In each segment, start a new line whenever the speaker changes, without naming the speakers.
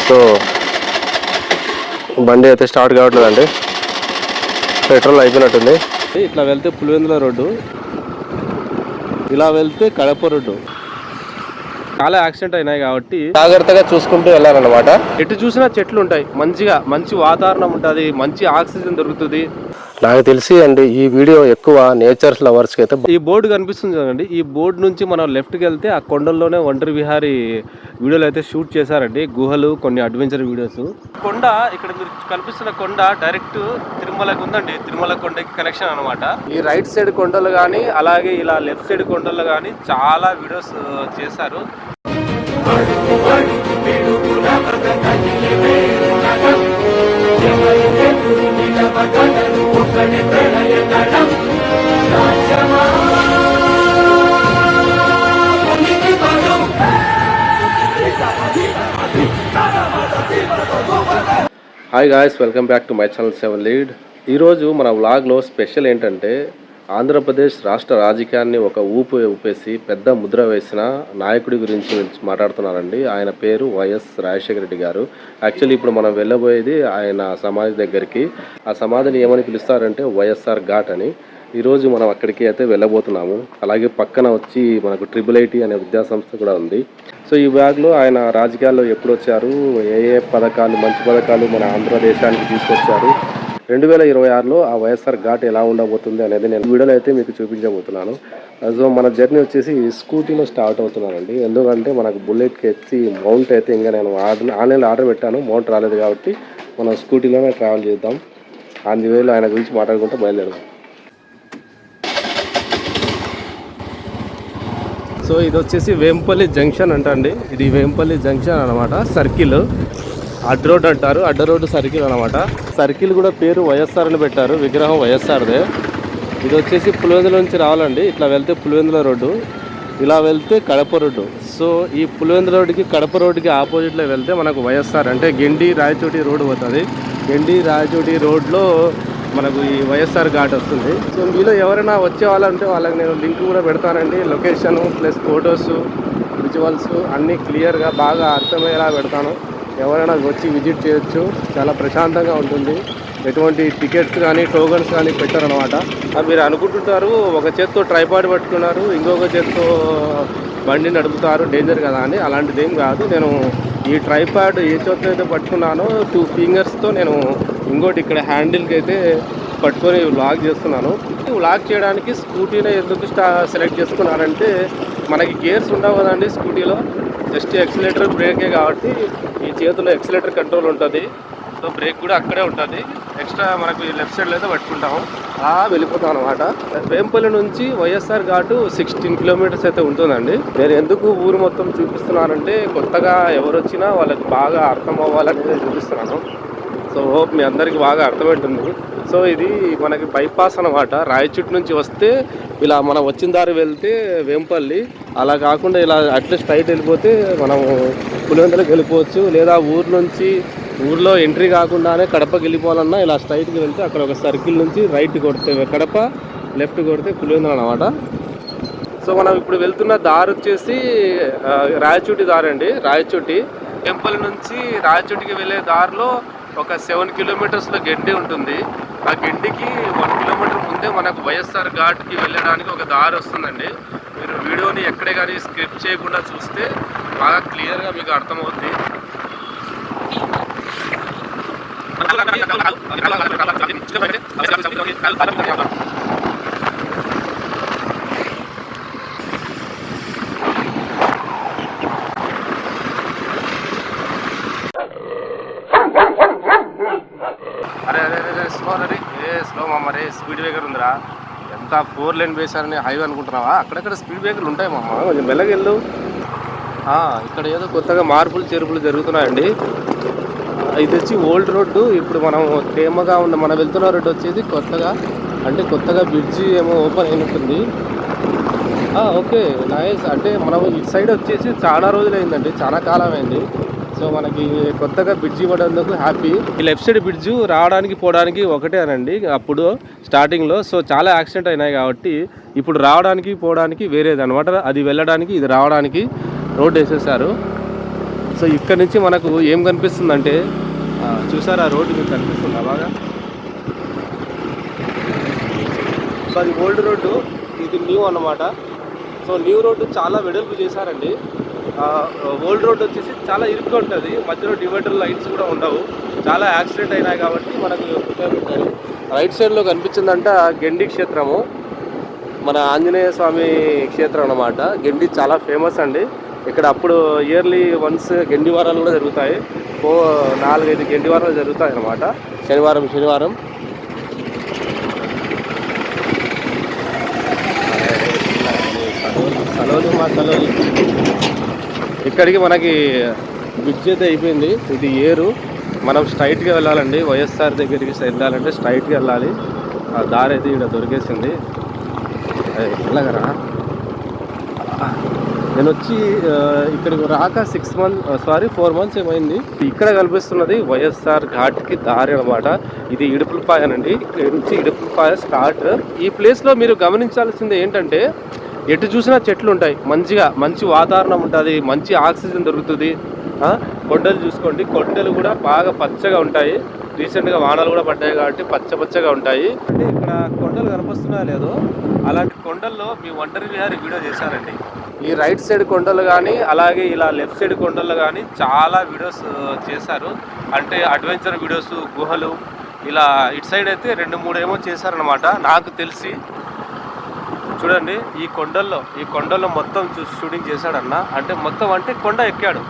So బండి అయితే start కావట్లేదండి, పెట్రోల్ అయిపోయినట్టుంది. ఇట్లా వెళ్తే పులివెందుల రోడ్డు, ఇలా వెళ్తే కడప రోడ్డు. చాలా యాక్సిడెంట్ అయినాయి కాబట్టి జాగ్రత్తగా చూసుకుంటూ వెళ్ళాలన్నమాట. ఎటు చూసినా చెట్లు ఉంటాయి, మంచి వాతావరణం ఉంటుంది, మంచి ఆక్సిజన్ దొరుకుతుంది. నాకు తెలిసి అండి ఈ వీడియో ఎక్కువ నేచర్ లవర్స్కి అయితే. ఈ బోర్డు కనిపిస్తుంది కదండి, ఈ బోర్డు నుంచి మనం లెఫ్ట్కి వెళ్తే ఆ కొండల్లోనే ఒంటరి విహారీ వీడియోలు అయితే షూట్ చేశారండి. గుహలు, కొన్ని అడ్వెంచర్ వీడియోస్. కొండ ఇక్కడ మీరు కనిపిస్తున్న కొండ డైరెక్ట్ తిరుమలకి ఉందండి, తిరుమల కొండకి కనెక్షన్ అనమాట. ఈ రైట్ సైడ్ కొండలు కానీ అలాగే ఇలా లెఫ్ట్ సైడ్ కొండలు కానీ చాలా వీడియోస్ చేశారు. Hi guys, welcome back to my channel 7 lead. ఈరోజు మన వ్లాగ్లో స్పెషల్ ఏంటంటే ఆంధ్రప్రదేశ్ రాష్ట్ర రాజకీయాన్ని ఒక ఊపేసి పెద్ద ముద్ర వేసిన నాయకుడి గురించి మాట్లాడుతున్నారండి. ఆయన పేరు వైఎస్ రాజశేఖర రెడ్డి గారు. యాక్చువల్లీ ఇప్పుడు మనం వెళ్ళబోయేది ఆయన సమాధి దగ్గరికి. ఆ సమాధిని ఏమని పిలుస్తారంటే వైఎస్ఆర్ ఘాట్ అని. ఈరోజు మనం అక్కడికి అయితే వెళ్ళబోతున్నాము. అలాగే పక్కన వచ్చి మనకు IIIT అనే విద్యాసంస్థ కూడా ఉంది. సో ఈ బ్యాగ్లో ఆయన రాజకీయాల్లో ఎప్పుడు వచ్చారు, ఏ పథకాలు, మంచి పథకాలు మన ఆంధ్రదేశానికి తీసుకొచ్చారు, 2026లో ఆ వైఎస్ఆర్ ఘాట్ ఎలా ఉండబోతుంది అనేది నేను వీడియోలో అయితే మీకు చూపించబోతున్నాను. సో మన జర్నీ వచ్చేసి స్కూటీలో స్టార్ట్ అవుతున్నానండి. ఎందుకంటే మనకు బుల్లెట్కి ఎత్తి మౌంట్ అయితే ఇంకా నేను ఆన్లైన్లో ఆర్డర్ పెట్టాను, మౌంట్ రాలేదు కాబట్టి మనం స్కూటీలోనే ట్రావెల్ చేద్దాం. ఆన్ ది వేలో ఆయన గురించి మాట్లాడుకుంటూ బయలుదేరదాం. సో ఇది వచ్చేసి వేంపల్లి జంక్షన్ అంటండి. ఇది వేంపల్లి జంక్షన్ అనమాట. సర్కిల్ అడ్డ రోడ్ అంటారు, అడ్డ రోడ్డు సర్కిల్ అనమాట. సర్కిల్ కూడా పేరు వైఎస్ఆర్ అని పెట్టారు, విగ్రహం వైఎస్ఆర్దే. ఇది వచ్చేసి పులివెందుల నుంచి రావాలండి. ఇట్లా వెళ్తే పులివెందుల రోడ్డు, ఇలా వెళ్తే కడప రోడ్డు. సో ఈ పులివెందుల రోడ్డుకి కడప రోడ్డుకి ఆపోజిట్లో వెళ్తే మనకు వైఎస్ఆర్ అంటే గెండి రాయచోటి రోడ్డు పోతుంది. గెండి రాయచోటి రోడ్లో మనకు ఈ వైఎస్ఆర్ ఘాట్ వస్తుంది. సో మీలో ఎవరైనా వచ్చే వాళ్ళంటే వాళ్ళకి నేను లింక్ కూడా పెడతానండి. లొకేషను ప్లస్ ఫొటోస్, విజువల్స్ అన్నీ క్లియర్గా బాగా అర్థమయ్యేలా పెడతాను. ఎవరైనా వచ్చి విజిట్ చేయొచ్చు, చాలా ప్రశాంతంగా ఉంటుంది. ఎటువంటి టికెట్స్ కానీ టోకన్స్ కానీ పెట్టారనమాట. మీరు అనుకుంటుంటారు ఒక చేత్తో ట్రైపాడ్ పట్టుకున్నారు, ఇంకొక చేత్తో బండి నడుపుతారు, డేంజర్ కదా అని. అలాంటిది ఏం కాదు. నేను ఈ ట్రైపాడ్ ఏ చేత్తో అయితే పట్టుకున్నానో 2 ఫింగర్స్తో నేను ఇంకోటి ఇక్కడ హ్యాండిల్కి అయితే పట్టుకొని వ్లాగ్ చేస్తున్నాను. వ్లాగ్ చేయడానికి స్కూటీనే ఎందుకు సెలెక్ట్ చేసుకున్నారంటే మనకి గేర్స్ ఉండవు కదండి స్కూటీలో, జస్ట్ ఎక్సిలేటర్ బ్రేకే కాబట్టి ఈ చేతిలో ఎక్సిలేటర్ కంట్రోల్ ఉంటుంది. సో బ్రేక్ కూడా అక్కడే ఉంటుంది. ఎక్స్ట్రా మనకు లెఫ్ట్ సైడ్లో అయితే పట్టుకుంటాము, వెళ్ళిపోతాం అనమాట. వేంపల్లి నుంచి వైఎస్ఆర్ ఘాటు 16 కిలోమీటర్స్ అయితే ఉంటుందండి. నేను ఎందుకు ఊరు మొత్తం చూపిస్తున్నానంటే కొత్తగా ఎవరు వచ్చినా వాళ్ళకి బాగా అర్థం అవ్వాలనేది చూపిస్తున్నాను. సో హోప్ మీ అందరికీ బాగా అర్థమవుతుంది. సో ఇది మనకి బైపాస్ అనమాట. రాయచోటి నుంచి వస్తే ఇలా మనం వచ్చిన దారి వెళ్తే వేంపల్లి, అలా కాకుండా ఇలా అట్లా స్ట్రైట్ వెళ్ళిపోతే మనం పులివెందులకు వెళ్ళిపోవచ్చు. లేదా ఊర్లో ఎంట్రీ కాకుండానే కడపకి వెళ్ళిపోవాలన్నా ఇలా స్ట్రైట్కి వెళ్తే అక్కడ ఒక సర్కిల్ నుంచి రైట్ కొడితే కడప, లెఫ్ట్ కొడితే పులివెందులు అనమాట. సో మనం ఇప్పుడు వెళ్తున్న దారి వచ్చేసి రాయచోటి దారి అండి. రాయచోటి టెంపుల్ నుంచి రాయచోటికి వెళ్ళే దారిలో ఒక 7 కిలోమీటర్స్లో గెండి ఉంటుంది. ఆ గెండికి 1 కిలోమీటర్ ముందే మనకు వైఎస్ఆర్ ఘాట్కి వెళ్ళడానికి ఒక దారి వస్తుందండి. మీరు వీడియోని ఎక్కడే కానీ స్కిప్ చేయకుండా చూస్తే బాగా క్లియర్గా మీకు అర్థమవుతుంది. స్లో మామ రే, స్పీడ్ బ్రేకర్ ఉందిరా. ఎంత 4 లేన్ వేసారని హైవే అనుకుంటున్నావా? అక్కడక్కడ స్పీడ్ బ్రేకర్లు ఉంటాయి మామ, కొంచెం మెల్లగెళ్ళు. ఇక్కడ ఏదో కొత్తగా మార్పులు చేర్పులు జరుగుతున్నాయండి. ఇది వచ్చి ఓల్డ్ రోడ్డు. ఇప్పుడు మనం తేమగా ఉన్న మనం వెళ్తున్న రోడ్డు వచ్చేది కొత్తగా బ్రిడ్జి ఏమో ఓపెన్ అయినట్టుంది. Okay nice. అంటే మనం ఇటు సైడ్ వచ్చేసి చాలా రోజులు అయిందండి, చాలా కాలం అయింది. సో మనకి కొత్తగా బ్రిడ్జి పడేందుకు హ్యాపీ. ఈ లెఫ్ట్ సైడ్ బ్రిడ్జి రావడానికి పోవడానికి ఒకటే అనండి అప్పుడు స్టార్టింగ్లో. సో చాలా యాక్సిడెంట్ అయినాయి కాబట్టి ఇప్పుడు రావడానికి పోవడానికి వేరేది అనమాట. అది వెళ్ళడానికి ఇది రావడానికి రోడ్డు వేసేసారు. సో ఇక్కడ నుంచి మనకు ఏం కనిపిస్తుందంటే చూసారా రోడ్డు మీకు కనిపిస్తుంది అలాగా. సో అది ఓల్డ్ రోడ్డు, ఇది న్యూ అన్నమాట. సో న్యూ రోడ్డు చాలా వెడల్పు చేశారండి. ఓల్డ్ రోడ్ వచ్చేసి చాలా ఇరుగ్గా ఉంటుంది, మధ్యలో డివైడర్ లైట్స్ కూడా ఉండవు. చాలా యాక్సిడెంట్ అయినాయి కాబట్టి మనకు ఉపయోగపడతాయి. రైట్ సైడ్లో కనిపించిందంట గెండి క్షేత్రము, మన ఆంజనేయ స్వామి క్షేత్రం అన్నమాట. గెండి చాలా ఫేమస్ అండి ఇక్కడ. అప్పుడు ఇయర్లీ వన్స్ గెండి వారాలు కూడా జరుగుతాయి. 4-5 గెండి వారాలు జరుగుతాయి అన్నమాట, శనివారం. కలోలి ఇక్కడికి మనకి బ్రిడ్జ్ అయితే అయిపోయింది. ఇది ఏరు, మనం స్ట్రైట్గా వెళ్ళాలండి. వైఎస్ఆర్ దగ్గరికి వెళ్ళాలంటే స్ట్రైట్గా వెళ్ళాలి. ఆ దారి అయితే ఇక్కడ దొరికేసింది. వెళ్ళగరా నేను వచ్చి ఇక్కడికి రాక 4 months ఏమైంది. ఇక్కడ కనిపిస్తున్నది వైఎస్ఆర్ ఘాట్కి దారి అనమాట. ఇది ఇడుపులపాయనండి, ఇక్కడ నుంచి ఇడుపులపాయ స్టార్ట్. ఈ ప్లేస్లో మీరు గమనించాల్సింది ఏంటంటే ఎటు చూసినా చెట్లు ఉంటాయి, మంచి వాతావరణం ఉంటుంది, మంచి ఆక్సిజన్ దొరుకుతుంది. కొండలు చూసుకోండి, కొండలు కూడా బాగా పచ్చగా ఉంటాయి. రీసెంట్గా వానలు కూడా పడ్డాయి కాబట్టి పచ్చగా ఉంటాయి. అంటే ఇక్కడ కొండలు కనిపిస్తున్నాయో లేదో అలాంటి కొండల్లో మీ ఒంటరి విహారీ వీడియో చేశారండి. ఈ రైట్ సైడ్ కొండలు కానీ అలాగే ఇలా లెఫ్ట్ సైడ్ కొండలు కానీ చాలా వీడియోస్ చేశారు. అంటే అడ్వెంచర్ వీడియోస్, గుహలు ఇలా. ఇటు సైడ్ అయితే 2-3 ఏమో చేశారనమాట నాకు తెలిసి. చూడండి ఈ కొండల్లో మొత్తం షూటింగ్ చేశాడన్న. అంటే కొండ ఎక్కాడు.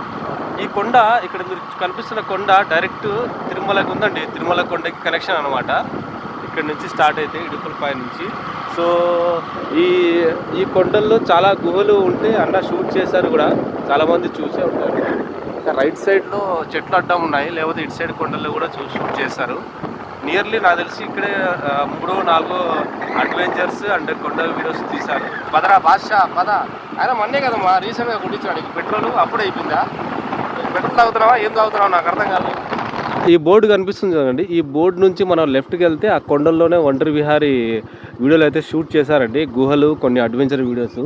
ఈ కొండ ఇక్కడ మీరు కనిపిస్తున్న కొండ డైరెక్ట్ తిరుమలకి ఉందండి. తిరుమల కొండకి కనెక్షన్ అనమాట. ఇక్కడ నుంచి స్టార్ట్ అయితే ఇడుపులపాయ నుంచి. సో ఈ కొండల్లో చాలా గుహలు ఉంటే అన్న షూట్ చేశారు కూడా, చాలామంది చూసే ఉంటారు. ఇంకా రైట్ సైడ్లో చెట్లు అడ్డం ఉన్నాయి, లేకపోతే ఇటు సైడ్ కొండల్లో కూడా షూట్ చేశారు. నియర్లీ నాకు తెలిసి ఇక్కడే 3-4 అడ్వెంచర్స్ అండ్ కొండ వీడియోస్ తీశారు. పదరా బాద్షా పద. ఆయన మొన్నే కదమ్మా రీసెంట్గా కొట్టించాడు పెట్రోల్. అప్పుడే అయిపోయిందా? పెట్రోల్ తాగుతున్నావా, ఏం తాగుతున్నావా నాకు అర్థం కాదు. ఈ బోర్డు కనిపిస్తుంది చూడండి, ఈ బోర్డు నుంచి మనం లెఫ్ట్కి వెళ్తే ఆ కొండల్లోనే ఒంటరి విహారీ వీడియోలు అయితే షూట్ చేశారండి. గుహలు, కొన్ని అడ్వెంచర్ వీడియోస్.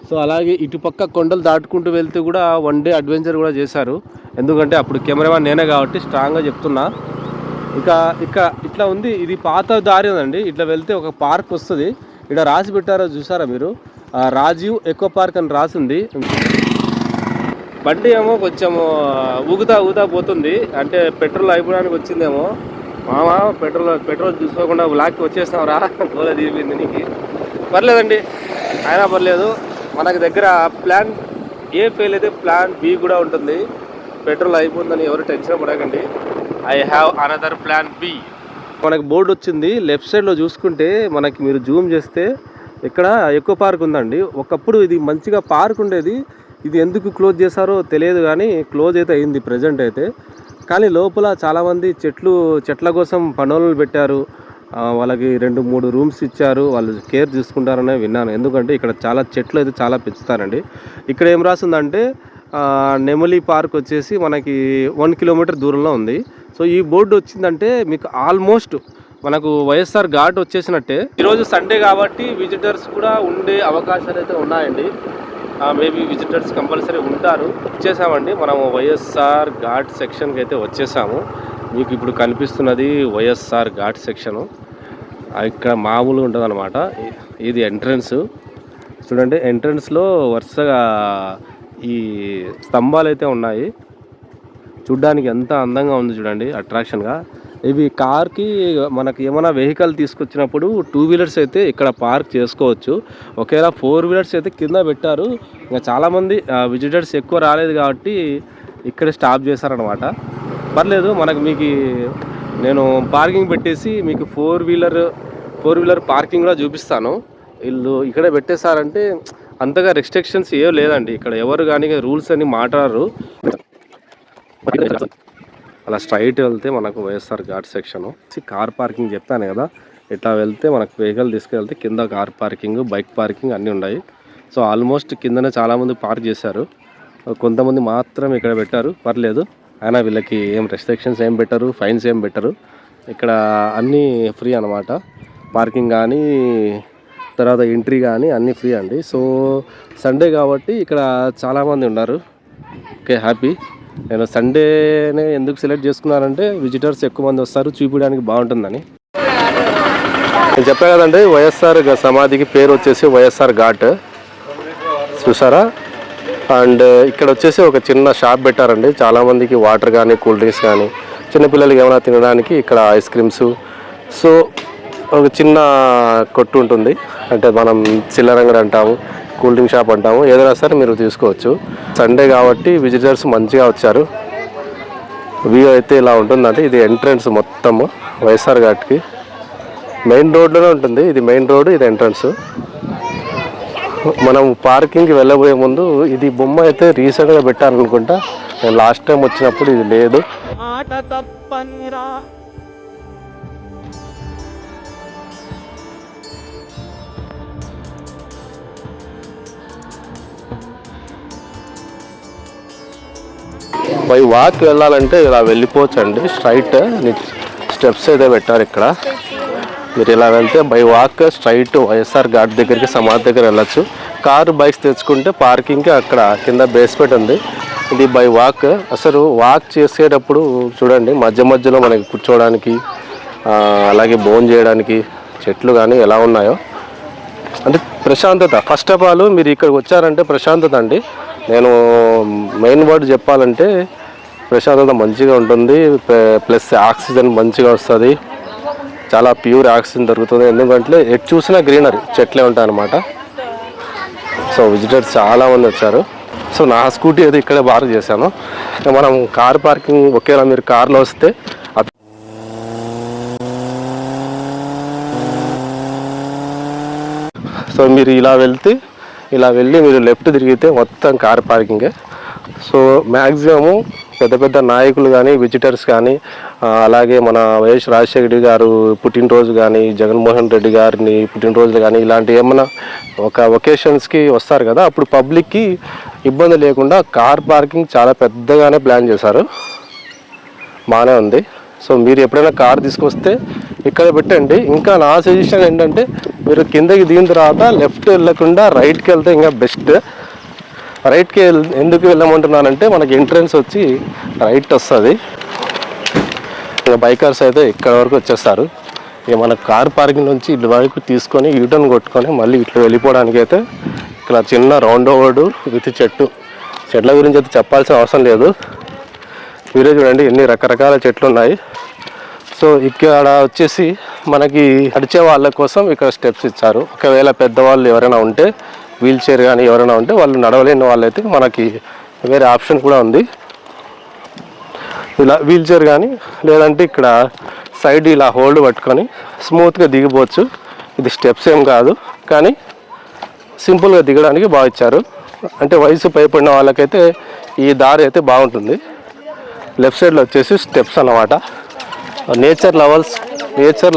సో అలాగే ఇటుపక్క కొండలు దాటుకుంటూ వెళ్తే కూడా 1 day అడ్వెంచర్ కూడా చేశారు. ఎందుకంటే అప్పుడు కెమెరామెన్ నేనే కాబట్టి స్ట్రాంగ్గా చెప్తున్నా. ఇట్లా ఉంది. ఇది పాత దారి ఉందండి. ఇట్లా వెళ్తే ఒక పార్క్ వస్తుంది. ఇక్కడ రాసి పెట్టారో చూసారా మీరు, రాజీవ్ ఎకో పార్క్ అని రాసింది. బండి ఏమో కొంచెం ఊగుతా పోతుంది, అంటే పెట్రోల్ అయిపోవడానికి వచ్చిందేమో. మామా పెట్రోల్ చూసుకోకుండా బ్లాక్కి వచ్చేసినావు రా, గోల తీరిపోయింది నీకు. పర్లేదండి, అయినా పర్లేదు. మనకి దగ్గర ప్లాన్ ఏ ఫెయిల్ అయితే ప్లాన్ బి కూడా ఉంటుంది. పెట్రోల్ అయిపోతుందని ఎవరు టెన్షన్ పడకండి. I have another plan B. మనకి బోర్డు వచ్చింది లెఫ్ట్ సైడ్లో చూసుకుంటే. మనకి మీరు జూమ్ చేస్తే ఇక్కడ ఎకో పార్క్ ఉందండి. ఒకప్పుడు ఇది మంచిగా పార్క్ ఉండేది. ఇది ఎందుకు క్లోజ్ చేశారో తెలియదు కానీ క్లోజ్ అయితే అయింది ప్రజెంట్ అయితే. కానీ లోపల చాలామంది చెట్ల కోసం పనులు పెట్టారు. వాళ్ళకి 2-3 రూమ్స్ ఇచ్చారు. వాళ్ళు కేర్ తీసుకుంటారనే విన్నాను. ఎందుకంటే ఇక్కడ చాలా చెట్లు అయితే చాలా పెంచుతారండి. ఇక్కడ ఏం రాసిందంటే నెమలి పార్క్ వచ్చేసి మనకి 1 kilometer దూరంలో ఉంది. సో ఈ బోర్డు వచ్చిందంటే మీకు ఆల్మోస్ట్ మనకు వైఎస్ఆర్ ఘాట్ వచ్చేసినట్టే. ఈరోజు సండే కాబట్టి విజిటర్స్ కూడా ఉండే అవకాశాలు అయితే ఉన్నాయండి. మేబీ విజిటర్స్ కంపల్సరీ ఉంటారు. వచ్చేసామండి మనం వైఎస్ఆర్ ఘాట్ సెక్షన్కి అయితే వచ్చేసాము. మీకు ఇప్పుడు కనిపిస్తున్నది వైఎస్ఆర్ ఘాట్ సెక్షను. ఇక్కడ మామూలుగా ఉంటుంది అనమాట. ఇది ఎంట్రన్స్ చూడండి. ఎంట్రన్స్లో వరుసగా ఈ స్తంభాలు అయితే ఉన్నాయి. చూడ్డానికి ఎంత అందంగా ఉంది చూడండి, అట్రాక్షన్గా. ఇవి కార్కి మనకి ఏమైనా వెహికల్ తీసుకొచ్చినప్పుడు 2 wheelers అయితే ఇక్కడ పార్క్ చేసుకోవచ్చు. ఒకవేళ 4 wheelers అయితే కింద పెట్టారు. ఇంకా చాలామంది విజిటర్స్ ఎక్కువ రాలేదు కాబట్టి ఇక్కడ స్టాప్ చేశారనమాట. పర్లేదు, మీకు నేను పార్కింగ్ పెట్టేసి మీకు 4 wheeler పార్కింగ్ కూడా చూపిస్తాను. వీళ్ళు ఇక్కడే పెట్టేశారంటే అంతగా రెస్ట్రిక్షన్స్ ఏం లేదండి. ఇక్కడ ఎవరు కానీ రూల్స్ అని మాట్లాడరు. అలా స్ట్రైట్ వెళ్తే మనకు YSR ghat section. Car parking చెప్పాను కదా, ఇట్లా వెళ్తే మనకు వెహికల్ తీసుకెళ్తే కింద కార్ పార్కింగ్, బైక్ పార్కింగ్ అన్నీ ఉన్నాయి. సో ఆల్మోస్ట్ కిందనే చాలామంది పార్క్ చేశారు. కొంతమంది మాత్రం ఇక్కడ పెట్టారు. పర్లేదు, అయినా వీళ్ళకి ఏం రెస్ట్రిక్షన్స్ ఏం పెట్టరు, ఫైన్స్ ఏం పెట్టరు. ఇక్కడ అన్నీ ఫ్రీ అనమాట. పార్కింగ్ కానీ తర్వాత ఎంట్రీ కానీ అన్నీ ఫ్రీ అండి. సో సండే కాబట్టి ఇక్కడ చాలామంది ఉన్నారు. Okay, happy. నేను సండేనే ఎందుకు సెలెక్ట్ చేసుకున్నానంటే విజిటర్స్ ఎక్కువ మంది వస్తారు, చూపించడానికి బాగుంటుందని. నేను చెప్పా కదండి, వైఎస్ఆర్ సమాధికి పేరు వచ్చేసి వైఎస్ఆర్ ఘాట్ చూసారా. అండ్ ఇక్కడ వచ్చేసి ఒక చిన్న షాప్ పెట్టారండి. చాలామందికి వాటర్ కానీ కూల్ డ్రింక్స్ కానీ చిన్నపిల్లలకి ఏమైనా తినడానికి ఇక్కడ ఐస్ క్రీమ్స్, సో ఒక చిన్న కొట్టు ఉంటుంది. అంటే మనం చిల్లరంగడి అంటాము, కూల్ డ్రింక్ షాప్ అంటాము, ఏదైనా సరే మీరు తీసుకోవచ్చు. సండే కాబట్టి విజిటర్స్ మంచిగా వచ్చారు. వ్యూ అయితే ఇలా ఉంటుందంటే ఇది ఎంట్రన్స్ మొత్తము వైఎస్ఆర్ ఘాట్కి. మెయిన్ రోడ్లోనే ఉంటుంది, ఇది మెయిన్ రోడ్, ఇది ఎంట్రన్స్. మనం పార్కింగ్కి వెళ్ళబోయే ముందు ఇది బొమ్మ అయితే రీసెంట్గా పెట్టారనుకుంటా. నేను లాస్ట్ టైం వచ్చినప్పుడు ఇది లేదు. బై వాక్ వెళ్ళాలంటే ఇలా వెళ్ళిపోవచ్చు అండి. స్ట్రైట్ స్టెప్స్ అయితే పెట్టారు ఇక్కడ. మీరు ఇలా వెళ్తే by walk straight YSR ghat దగ్గరికి సమాధి దగ్గర వెళ్ళచ్చు. కారు బైక్స్ తెచ్చుకుంటే పార్కింగ్కి అక్కడ కింద బేస్మెంట్ ఉంది. ఇది బై వాక్. అసలు వాక్ చేసేటప్పుడు చూడండి మధ్య మధ్యలో మనకి కూర్చోవడానికి అలాగే భోజనం చేయడానికి చెట్లు కానీ ఎలా ఉన్నాయో, అంటే ప్రశాంతత. ఫస్ట్ ఆఫ్ ఆల్ మీరు ఇక్కడికి వచ్చారంటే ప్రశాంతత అండి. నేను మెయిన్ వర్డ్ చెప్పాలంటే ప్రశాంతత మంచిగా ఉంటుంది, ప్లస్ ఆక్సిజన్ మంచిగా వస్తుంది, చాలా ప్యూర్ ఆక్సిజన్ దొరుకుతుంది. ఎందుకంటే ఎటు చూసినా గ్రీనరీ, చెట్లే ఉంటాయి అన్నమాట. సో విజిటర్స్ చాలామంది వచ్చారు. సో నా స్కూటీ అయితే ఇక్కడే పార్క్ చేశాను. మనం కార్ పార్కింగ్ ఒకేలా మీరు కార్లో వస్తే సో మీరు ఇలా వెళ్ళి మీరు లెఫ్ట్ తిరిగితే మొత్తం కార్ పార్కింగే. సో మ్యాక్సిమము పెద్ద పెద్ద నాయకులు కానీ విజిటర్స్ కానీ అలాగే మన వైఎస్ రాజశేఖర గారు పుట్టినరోజు కానీ జగన్మోహన్ రెడ్డి గారిని పుట్టినరోజులు కానీ ఇలాంటి ఏమైనా ఒక ఒకేషన్స్కి వస్తారు కదా, అప్పుడు పబ్లిక్కి ఇబ్బంది లేకుండా కార్ పార్కింగ్ చాలా పెద్దగానే ప్లాన్ చేశారు. బాగానే ఉంది. సో మీరు ఎప్పుడైనా కార్ తీసుకొస్తే ఇక్కడ పెట్టండి. ఇంకా నా సజెషన్ ఏంటంటే మీరు కిందకి దిగిన తర్వాత లెఫ్ట్ వెళ్ళకుండా రైట్కి వెళ్తే ఇంకా బెస్ట్. రైట్కి ఎందుకు వెళ్ళమంటున్నానంటే మనకి ఎంట్రన్స్ వచ్చి రైట్ వస్తుంది. ఇక బైకర్స్ అయితే ఇక్కడ వరకు వచ్చేస్తారు. ఇక మన కార్ పార్కింగ్ నుంచి ఇటు వరకు తీసుకొని యూటర్న్ కొట్టుకొని మళ్ళీ ఇట్లా వెళ్ళిపోవడానికి అయితే ఇక్కడ చిన్న రౌండ్ ఓవర్డు విత్ చెట్ల గురించి అయితే చెప్పాల్సిన అవసరం లేదు. మీరే చూడండి ఎన్ని రకరకాల చెట్లు ఉన్నాయి. సో ఇక్కడ వచ్చేసి మనకి నడిచే వాళ్ళ కోసం ఇక్కడ స్టెప్స్ ఇచ్చారు. ఒకవేళ పెద్దవాళ్ళు ఎవరైనా ఉంటే, వీల్ చైర్ కానీ ఎవరైనా ఉంటే, వాళ్ళు నడవలేని వాళ్ళైతే మనకి వేరే ఆప్షన్ కూడా ఉంది. ఇలా వీల్ చైర్ కానీ లేదంటే ఇక్కడ సైడ్ ఇలా హోల్డ్ పట్టుకొని స్మూత్గా దిగిపోవచ్చు. ఇది స్టెప్స్ ఏం కాదు కానీ సింపుల్గా దిగడానికి బాగా ఇచ్చారు. అంటే వయసు పైపడిన వాళ్ళకైతే ఈ దారి అయితే బాగుంటుంది. లెఫ్ట్ సైడ్లో వచ్చేసి స్టెప్స్ అన్నమాట. నేచర్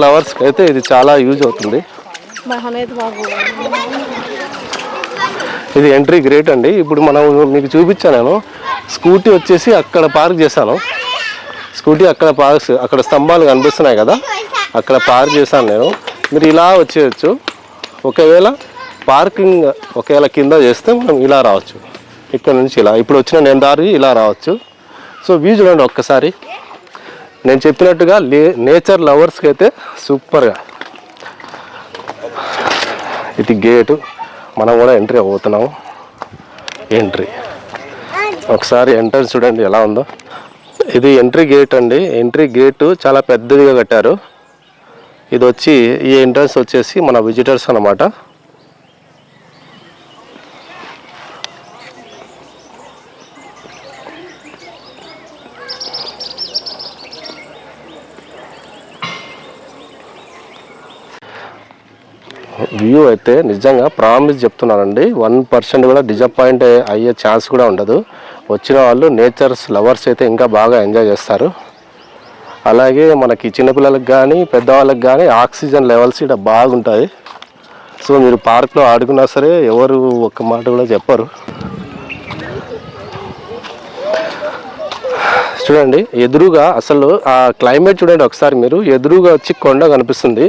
లవర్స్కి అయితే ఇది చాలా యూజ్ అవుతుంది. ఇది ఎంట్రీ గ్రేట్ అండి. ఇప్పుడు మనం మీకు చూపించాను, నేను స్కూటీ వచ్చేసి అక్కడ పార్క్ చేశాను. స్కూటీ అక్కడ స్తంభాలు కనిపిస్తున్నాయి కదా, అక్కడ పార్క్ చేశాను నేను. మీరు ఇలా వచ్చేయచ్చు. ఒకవేళ పార్కింగ్ కింద చేస్తే మనం ఇలా రావచ్చు. ఇక్కడ నుంచి ఇలా ఇప్పుడు వచ్చిన నేను దారి ఇలా రావచ్చు. సో వ్యూ చూడండి ఒక్కసారి. నేను చెప్పినట్టుగా నేచర్ లవర్స్కి అయితే సూపర్గా. ఇది గేటు, మనం కూడా ఎంట్రీ అవుతున్నాము. ఒకసారి ఎంట్రన్స్ చూడండి ఎలా ఉందో. ఇది ఎంట్రీ గేట్ అండి. ఎంట్రీ గేటు చాలా పెద్దదిగా కట్టారు. ఇది వచ్చి ఈ ఎంట్రన్స్ వచ్చేసి మన విజిటర్స్ అన్నమాట. వ్యూ అయితే నిజంగా ప్రామిస్ చెప్తున్నానండి, 1% కూడా డిసప్పాయింట్ అయ్యే ఛాన్స్ కూడా ఉండదు. వచ్చిన వాళ్ళు నేచర్స్ లవర్స్ అయితే ఇంకా బాగా ఎంజాయ్ చేస్తారు. అలాగే మనకి చిన్నపిల్లలకు కానీ పెద్దవాళ్ళకి కానీ ఆక్సిజన్ లెవెల్స్ ఇక్కడ బాగుంటాయి. సో మీరు పార్క్లో ఆడుకున్నా సరే ఎవరు ఒక్క మాట కూడా చెప్పరు. చూడండి ఎదురుగా అసలు ఆ క్లైమేట్ చూడండి ఒకసారి మీరు. ఎదురుగా వచ్చి కొండ కనిపిస్తుంది.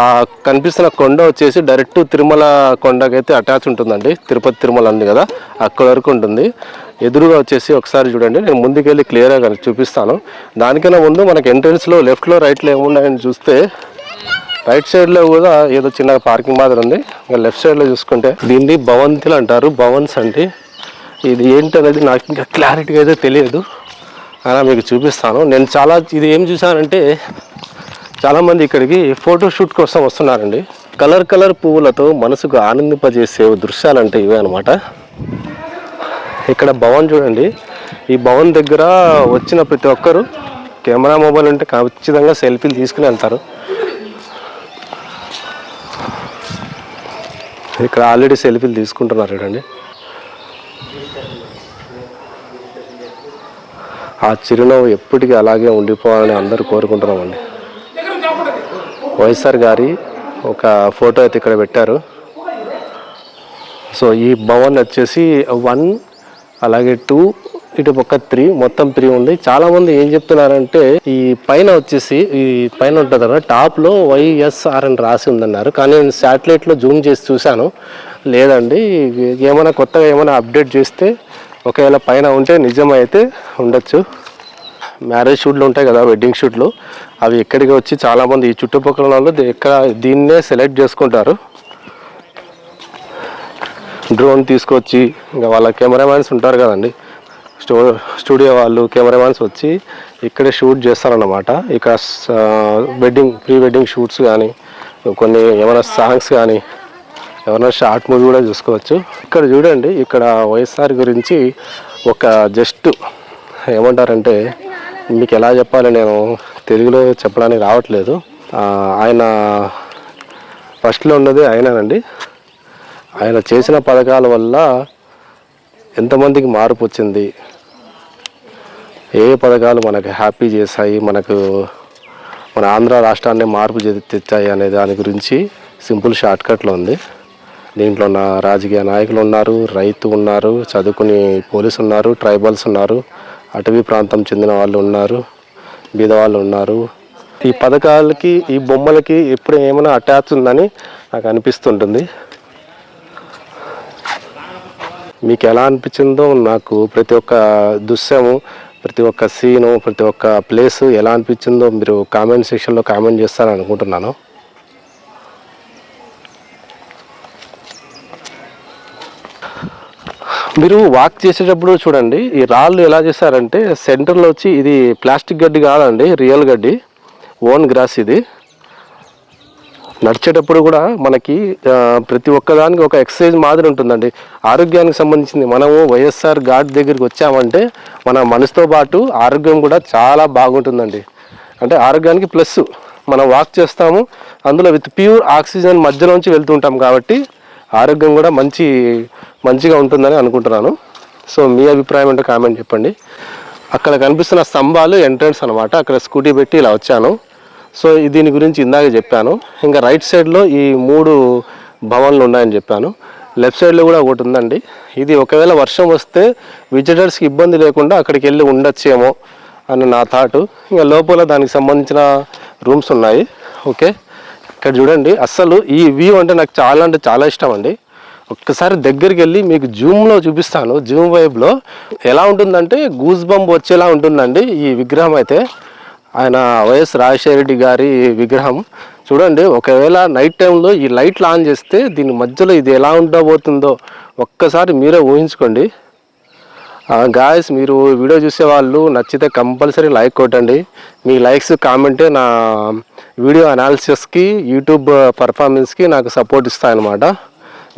ఆ కనిపిస్తున్న కొండ వచ్చేసి డైరెక్ట్ తిరుమల కొండకైతే అటాచ్ ఉంటుందండి. తిరుపతి తిరుమల ఉంది కదా, అక్కడ వరకు ఉంటుంది. ఎదురుగా వచ్చేసి ఒకసారి చూడండి, నేను ముందుకెళ్ళి క్లియర్గా చూపిస్తాను. దానికన్నా ముందు మనకి ఎంట్రన్స్లో లెఫ్ట్లో రైట్లో ఏమున్నాయని చూస్తే, రైట్ సైడ్లో కూడా ఏదో చిన్న పార్కింగ్ మాదిరి ఉంది. ఇంకా లెఫ్ట్ సైడ్లో చూసుకుంటే దీన్ని భవంతులు అంటారు, భవన్స్ అంటే. ఇది ఏంటనేది నాకు ఇంకా క్లారిటీగా అయితే తెలియదు, అలా మీకు చూపిస్తాను. నేను ఇది ఏం చూసానంటే, చాలామంది ఇక్కడికి ఫోటోషూట్ కోసం వస్తున్నారండి. కలర్ పువ్వులతో మనసుకు ఆనందింపజేసే దృశ్యాలంటే ఇవే అనమాట. ఇక్కడ భవన్ చూడండి, ఈ భవన్ దగ్గర వచ్చిన ప్రతి ఒక్కరు కెమెరా మొబైల్ ఉంటే ఖచ్చితంగా సెల్ఫీలు తీసుకుని వెళ్తారు. ఇక్కడ ఆల్రెడీ సెల్ఫీలు తీసుకుంటున్నారు చూడండి. ఆ చిరునవ్వు ఎప్పటికీ అలాగే ఉండిపోవాలని అందరూ కోరుకుంటున్నామండి. వైఎస్ఆర్ గారి ఒక ఫోటో అయితే ఇక్కడ పెట్టారు. సో ఈ భవన్ వచ్చేసి 1, అలాగే 2, ఇటు పక్క 3, మొత్తం 3 ఉంది. చాలామంది ఏం చెప్తున్నారంటే, ఈ పైన వచ్చేసి ఈ పైన ఉంటుంది కదా టాప్లో వైఎస్ఆర్ అని రాసి ఉందన్నారు. కానీ నేను శాటిలైట్లో జూమ్ చేసి చూశాను, లేదండి. ఏమైనా కొత్తగా ఏమైనా అప్డేట్ చేస్తే ఒకవేళ పైన ఉంటే నిజమైతే ఉండొచ్చు. మ్యారేజ్ షూట్లు ఉంటాయి కదా, వెడ్డింగ్ షూట్లు, అవి ఎక్కడికి వచ్చి చాలామంది ఈ చుట్టుపక్కల వాళ్ళు దీన్నే సెలెక్ట్ చేసుకుంటారు. డ్రోన్ తీసుకొచ్చి ఇంకా వాళ్ళ కెమెరామ్యాన్స్ ఉంటారు కదండి, స్టూడియో వాళ్ళు, కెమెరామ్యాన్స్ వచ్చి ఇక్కడే షూట్ చేస్తారన్నమాట. ఇక్కడ ప్రీ వెడ్డింగ్ షూట్స్ కానీ, కొన్ని ఏమైనా సాంగ్స్ కానీ, ఏమైనా షార్ట్ మూవీ కూడా చూసుకోవచ్చు. ఇక్కడ చూడండి, ఇక్కడ వైఎస్ఆర్ గురించి ఒక జస్ట్ ఏమంటారంటే, మీకు ఎలా చెప్పాలి, నేను తెలుగులో చెప్పడానికి రావట్లేదు. ఆయన ఫస్ట్లో ఉన్నది ఆయనండి. ఆయన చేసిన పథకాల వల్ల ఎంతమందికి మార్పు వచ్చింది, ఏ పథకాలు మనకు హ్యాపీ చేశాయి, మన ఆంధ్ర రాష్ట్రాన్ని మార్పు తెచ్చాయి అనే దాని గురించి సింపుల్ షార్ట్కట్లో ఉంది. దీంట్లో ఉన్న రాజకీయ నాయకులు ఉన్నారు, రైతు ఉన్నారు, చదువుకుని పోలీసు ఉన్నారు, ట్రైబల్స్ ఉన్నారు, అటవీ ప్రాంతం చెందిన వాళ్ళు ఉన్నారు, బీదవాళ్ళు ఉన్నారు. ఈ పథకాలకి, ఈ బొమ్మలకి ఎప్పుడు ఏమైనా అటాచ్ ఉందని నాకు అనిపిస్తుంటుంది. మీకు ఎలా అనిపించిందో నాకు ప్రతి ఒక్క దృశ్యము, ప్రతి ఒక్క సీను, ప్రతి ఒక్క ప్లేసు ఎలా అనిపించిందో మీరు కామెంట్ సెక్షన్లో కామెంట్ చేస్తారని అనుకుంటున్నాను. మీరు వాక్ చేసేటప్పుడు చూడండి, ఈ రాళ్ళు ఎలా చేశారంటే సెంటర్లో వచ్చి, ఇది ప్లాస్టిక్ గడ్డి కాదండి, రియల్ గడ్డి, ఓన్ గ్రాస్. ఇది నడిచేటప్పుడు కూడా మనకి ప్రతి ఒక్కదానికి ఒక ఎక్సర్సైజ్ మాదిరి ఉంటుందండి. ఆరోగ్యానికి సంబంధించింది. మనము వైఎస్ఆర్ ఘాట్ దగ్గరికి వచ్చామంటే మన మనసుతో పాటు ఆరోగ్యం కూడా చాలా బాగుంటుందండి. అంటే ఆరోగ్యానికి ప్లస్, మనం వాక్ చేస్తాము, అందులో విత్ ప్యూర్ ఆక్సిజన్ మధ్యలోంచి వెళ్తుంటాం కాబట్టి ఆరోగ్యం కూడా మంచిగా ఉంటుందని అనుకుంటున్నాను. సో మీ అభిప్రాయం ఏంటో కామెంట్ చెప్పండి. అక్కడ కనిపిస్తున్న స్తంభాలు ఎంట్రన్స్ అనమాట. అక్కడ స్కూటీ పెట్టి ఇలా వచ్చాను. సో దీని గురించి ఇందాక చెప్పాను. ఇంకా రైట్ సైడ్లో ఈ 3 భవన్లు ఉన్నాయని చెప్పాను. లెఫ్ట్ సైడ్లో కూడా ఒకటి ఉందండి. ఇది ఒకవేళ వర్షం వస్తే విజిటర్స్కి ఇబ్బంది లేకుండా అక్కడికి వెళ్ళి ఉండొచ్చేమో అని నా థాట్. ఇంకా లోపల దానికి సంబంధించిన రూమ్స్ ఉన్నాయి. ఓకే, ఇక్కడ చూడండి, అస్సలు ఈ వ్యూ అంటే నాకు చాలా ఇష్టం అండి. ఒక్కసారి దగ్గరికి వెళ్ళి మీకు జూమ్లో చూపిస్తాను. జూమ్ వైబ్లో ఎలా ఉంటుందంటే గూస్ బంప్ వచ్చేలా ఉంటుందండి ఈ విగ్రహం అయితే. ఆయన వైఎస్ రాజశేఖర రెడ్డి గారి విగ్రహం చూడండి. ఒకవేళ నైట్ టైంలో ఈ లైట్లు ఆన్ చేస్తే దీని మధ్యలో ఇది ఎలా ఉండబోతుందో ఒక్కసారి మీరే ఊహించుకోండి. గాయస్, మీరు వీడియో చూసే వాళ్ళు నచ్చితే కంపల్సరీ లైక్ కొట్టండి. మీ లైక్స్, కామెంటే నా వీడియో అనాలిసిస్కి, యూట్యూబ్ పర్ఫార్మెన్స్కి నాకు సపోర్ట్ ఇస్తాయన్నమాట.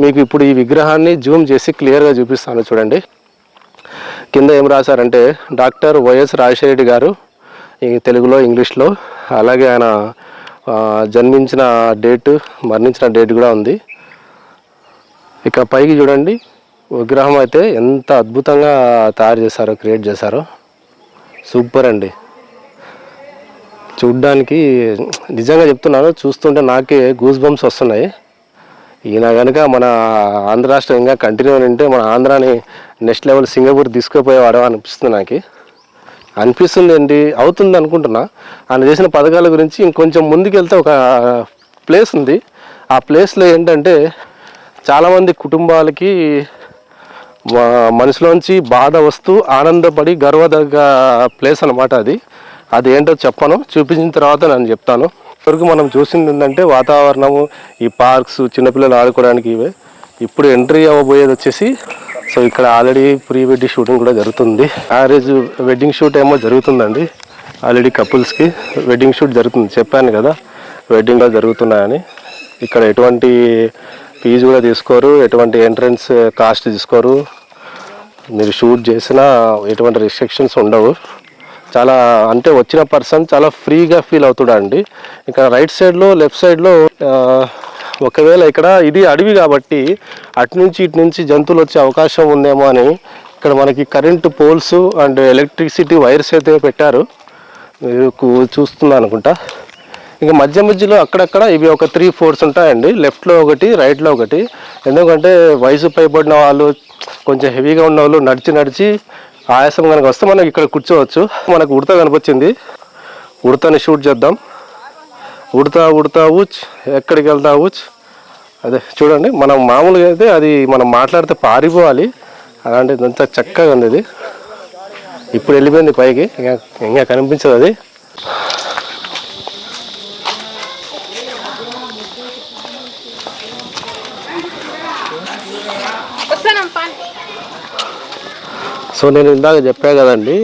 మీకు ఇప్పుడు ఈ విగ్రహాన్ని జూమ్ చేసి క్లియర్గా చూపిస్తాను చూడండి. కింద ఏం రాశారంటే డాక్టర్ వైఎస్ రాజశేఖర రెడ్డి గారు, తెలుగులో, ఇంగ్లీష్లో. అలాగే ఆయన జన్మించిన డేట్, మరణించిన డేట్ కూడా ఉంది. ఇక పైకి చూడండి, విగ్రహం అయితే ఎంత అద్భుతంగా తయారు చేశారో, క్రియేట్ చేశారో. సూపర్ అండి. చూడ్డానికి నిజంగా చెప్తున్నాను, చూస్తుంటే నాకే గూస్ బంప్స్ వస్తున్నాయి. ఈయన కనుక మన ఆంధ్ర రాష్ట్రం ఇంకా కంటిన్యూ ఉంటే మన ఆంధ్రాని నెక్స్ట్ లెవెల్ సింగపూర్ తీసుకుపోయేవాడు అనిపిస్తుంది నాకు. అనిపిస్తుంది అండి, అవుతుంది అనుకుంటున్నా. ఆయన చేసిన పథకాల గురించి ఇంకొంచెం ముందుకెళ్తే ఒక ప్లేస్ ఉంది. ఆ ప్లేస్లో ఏంటంటే చాలామంది కుటుంబాలకి మనసులోంచి బాధ వస్తూ ఆనందపడి గర్వదగ్గ ప్లేస్ అనమాట. అది ఏంటో చెప్పను, చూపించిన తర్వాత నేను చెప్తాను. ఇప్పటివరకు మనం చూసింది ఏంటంటే వాతావరణము, ఈ పార్క్స్, చిన్నపిల్లలు ఆడుకోవడానికి ఇవే. ఇప్పుడు ఎంట్రీ అవ్వబోయేది వచ్చేసి, సో ఇక్కడ ఆల్రెడీ ప్రీ వెడ్డింగ్ షూటింగ్ కూడా జరుగుతుంది. మ్యారేజ్ వెడ్డింగ్ షూట్ ఏమో జరుగుతుందండి. ఆల్రెడీ కపుల్స్కి వెడ్డింగ్ షూట్ జరుగుతుంది. చెప్పాను కదా వెడ్డింగ్లో జరుగుతున్నాయని. ఇక్కడ ఎటువంటి ఫీజు కూడా తీసుకోరు, ఎటువంటి ఎంట్రన్స్ కాస్ట్ తీసుకోరు. మీరు షూట్ చేసినా ఎటువంటి రిస్ట్రిక్షన్స్ ఉండవు. చాలా అంటే వచ్చిన పర్సన్ చాలా ఫ్రీగా ఫీల్ అవుతాడండి. ఇక్కడ రైట్ సైడ్లో, లెఫ్ట్ సైడ్లో ఒకవేళ ఇక్కడ ఇది అడవి కాబట్టి అటు నుంచి ఇటు నుంచి జంతువులు వచ్చే అవకాశం ఉందేమో అని ఇక్కడ మనకి current poles and electricity wires అయితే పెట్టారు. మీరు చూస్తున్నా అనుకుంటా. ఇంకా మధ్యలో అక్కడక్కడ ఇవి ఒక 3-4 ఉంటాయండి. లెఫ్ట్లో ఒకటి, రైట్లో ఒకటి. ఎందుకంటే వయసు పైబడిన వాళ్ళు, కొంచెం హెవీగా ఉన్న వాళ్ళు నడిచి ఆయాసం కనుక వస్తే మనకి ఇక్కడ కూర్చోవచ్చు. మనకు ఉడత కనిపించింది, ఉడతని షూట్ చేద్దాం. ఉడతా ఊచ్, ఎక్కడికి వెళ్తా ఊచ్. అదే చూడండి, మనం మామూలుగా అయితే అది మనం మాట్లాడితే పారిపోవాలి, అలాంటిది అంతా చక్కగా ఉంది. ఇది ఇప్పుడు వెళ్ళిపోయింది పైకి, ఇంకా కనిపించదు అది. సో నేను ఇందాక చెప్పా కదండి,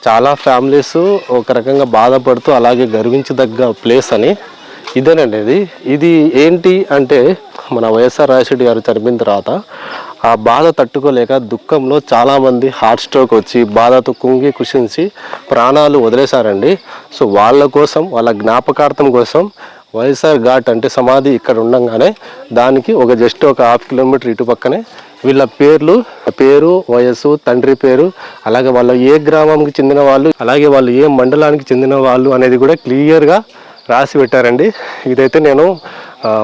చాలా ఫ్యామిలీస్ ఒక రకంగా బాధపడుతూ అలాగే గర్వించదగ్గ ప్లేస్ అని. ఇదేనండి ఇది ఏంటి అంటే, మన వైఎస్ఆర్ రాజశేఖర్ గారు చనిపోయిన తర్వాత ఆ బాధ తట్టుకోలేక దుఃఖంలో చాలామంది హార్ట్ స్ట్రోక్ వచ్చి బాధతో కుంగి కుషించి ప్రాణాలు వదిలేశారండి. సో వాళ్ళ కోసం, వాళ్ళ జ్ఞాపకార్థం కోసం వైఎస్ఆర్ ఘాట్ అంటే సమాధి ఇక్కడ ఉండగానే దానికి జస్ట్ ఒక 1/2 కిలోమీటర్ ఇటు పక్కనే వీళ్ళ పేరు, వయస్సు, తండ్రి పేరు, అలాగే వాళ్ళు ఏ గ్రామానికి చెందిన వాళ్ళు, అలాగే వాళ్ళు ఏ మండలానికి చెందిన వాళ్ళు అనేది కూడా క్లియర్గా రాసి పెట్టారండి. ఇదైతే నేను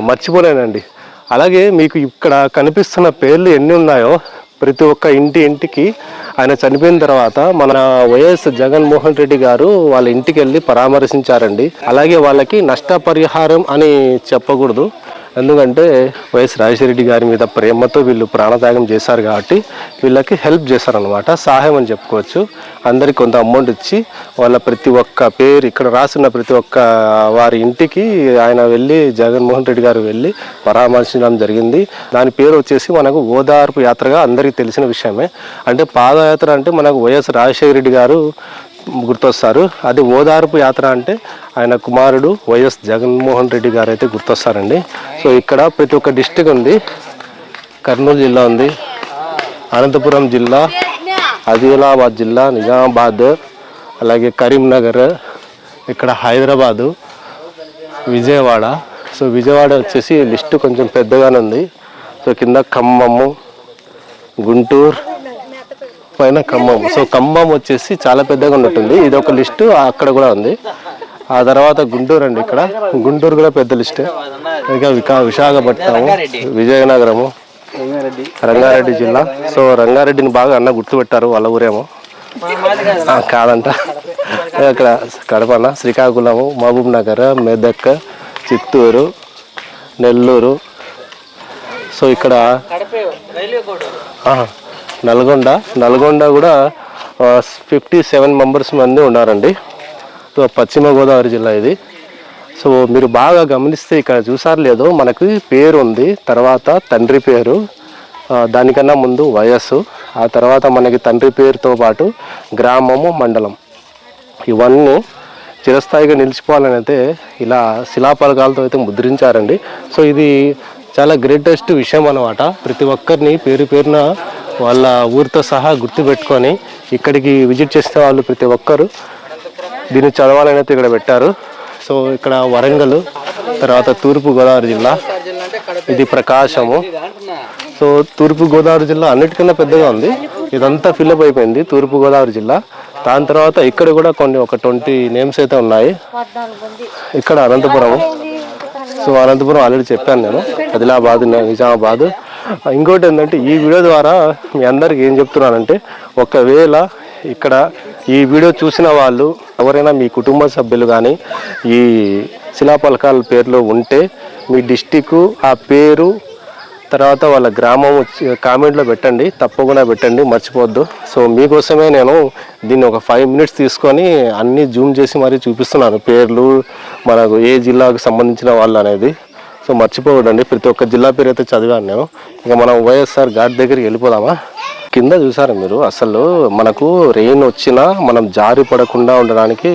మర్చిపోలేనండి. అలాగే మీకు ఇక్కడ కనిపిస్తున్న పేర్లు ఎన్ని ఉన్నాయో ప్రతి ఒక్క ఇంటికి ఆయన చనిపోయిన తర్వాత మన వైఎస్ జగన్మోహన్ రెడ్డి గారు వాళ్ళ ఇంటికి వెళ్ళి పరామర్శించారండి. అలాగే వాళ్ళకి నష్టపరిహారం అని చెప్పకూడదు, ఎందుకంటే వైఎస్ రాజశేఖర రెడ్డి గారి మీద ప్రేమతో వీళ్ళు ప్రాణత్యాగం చేశారు కాబట్టి వీళ్ళకి హెల్ప్ చేశారనమాట, సహాయం అని చెప్పుకోవచ్చు. అందరికి కొంత అమౌంట్ ఇచ్చి వాళ్ళ ప్రతి ఒక్క పేరు ఇక్కడ రాసిన ప్రతి ఒక్క వారి ఇంటికి ఆయన వెళ్ళి, జగన్మోహన్ రెడ్డి గారు వెళ్ళి పరామర్శించడం జరిగింది. దాని పేరు వచ్చేసి మనకు ఓదార్పు యాత్రగా అందరికీ తెలిసిన విషయమే. అంటే పాదయాత్ర అంటే మనకు వైఎస్ రాజశేఖర రెడ్డి గారు గుర్తొస్తారు, అది ఓదార్పు యాత్ర అంటే ఆయన కుమారుడు వైఎస్ జగన్మోహన్ రెడ్డి గారు అయితే గుర్తొస్తారండి. సో ఇక్కడ ప్రతి ఒక్క డిస్టిక్ ఉంది. కర్నూలు జిల్లా ఉంది, అనంతపురం జిల్లా, ఆదిలాబాద్ జిల్లా, నిజామాబాద్, అలాగే కరీంనగర్, ఇక్కడ హైదరాబాదు, విజయవాడ. సో విజయవాడ వచ్చేసి లిస్టు కొంచెం పెద్దగానే ఉంది. సో కింద ఖమ్మము, గుంటూరు, పైన ఖమ్మం. సో ఖమ్మం వచ్చేసి చాలా పెద్దగా ఉన్నట్టుంది. ఇది ఒక లిస్టు అక్కడ కూడా ఉంది. ఆ తర్వాత గుంటూరు అండి, ఇక్కడ గుంటూరు కూడా పెద్ద లిస్టే. ఇంకా విశాఖపట్నము, విజయనగరము, రంగారెడ్డి జిల్లా. సో రంగారెడ్డిని బాగా అన్న గుర్తుపెట్టారు, వాళ్ళ ఊరేమో కాదంట. ఇక్కడ కడపన, శ్రీకాకుళము, మహబూబ్ నగర్, మెదక్, చిత్తూరు, నెల్లూరు. సో ఇక్కడ నల్గొండ కూడా 57 మెంబర్స్ మంది ఉన్నారండి. సో పశ్చిమ గోదావరి జిల్లా ఇది. సో మీరు బాగా గమనిస్తే ఇక్కడ చూసారు లేదో, మనకి పేరు ఉంది, తర్వాత తండ్రి పేరు, దానికన్నా ముందు వయస్సు, ఆ తర్వాత మనకి తండ్రి పేరుతో పాటు గ్రామము, మండలం, ఇవన్నీ చిరస్థాయిగా నిలిచిపోవాలని అయితే ఇలా శిలాఫలకాలతో అయితే ముద్రించారండి. సో ఇది చాలా గ్రేటెస్ట్ విషయం అన్నమాట. ప్రతి ఒక్కరిని పేరున వాళ్ళ ఊరితో సహా గుర్తుపెట్టుకొని ఇక్కడికి విజిట్ చేసే వాళ్ళు ప్రతి ఒక్కరు దీన్ని చదవాలని అయితే ఇక్కడ పెట్టారు. సో ఇక్కడ వరంగల్, తర్వాత తూర్పుగోదావరి జిల్లా, ఇది ప్రకాశము. సో తూర్పుగోదావరి జిల్లా అన్నిటికన్నా పెద్దగా ఉంది, ఇదంతా ఫిల్అప్ అయిపోయింది తూర్పుగోదావరి జిల్లా. దాని తర్వాత ఇక్కడ కూడా ఒక 20 నేమ్స్ అయితే ఉన్నాయి. ఇక్కడ అనంతపురం. సో అనంతపురం ఆల్రెడీ చెప్పాను నేను, ఆదిలాబాద్, నిజామాబాద్. ఇంకోటి ఏంటంటే ఈ వీడియో ద్వారా మీ అందరికి ఏం చెప్తున్నానంటే, ఒకవేళ ఇక్కడ ఈ వీడియో చూసిన వాళ్ళు ఎవరైనా మీ కుటుంబ సభ్యులు కానీ ఈ శిలాఫలకాల పేర్లు ఉంటే మీ డిస్టిక్ ఆ పేరు తర్వాత వాళ్ళ గ్రామం కామెంట్లో పెట్టండి, తప్పకుండా పెట్టండి, మర్చిపోవద్దు. సో మీకోసమే నేను దీన్ని ఒక 5 మినిట్స్ తీసుకొని అన్నీ జూమ్ చేసి మరీ చూపిస్తున్నాను, పేర్లు మనకు ఏ జిల్లాకు సంబంధించిన వాళ్ళు అనేది. సో మర్చిపోవద్దండి, ప్రతి ఒక్క జిల్లా పేరు అయితే చదివాను నేను. ఇక మనం వైఎస్ఆర్ ఘాట్ దగ్గరికి వెళ్ళిపోదామా? కింద చూసారా మీరు, అసలు మనకు రెయిన్ వచ్చినా మనం జారి పడకుండా ఉండడానికి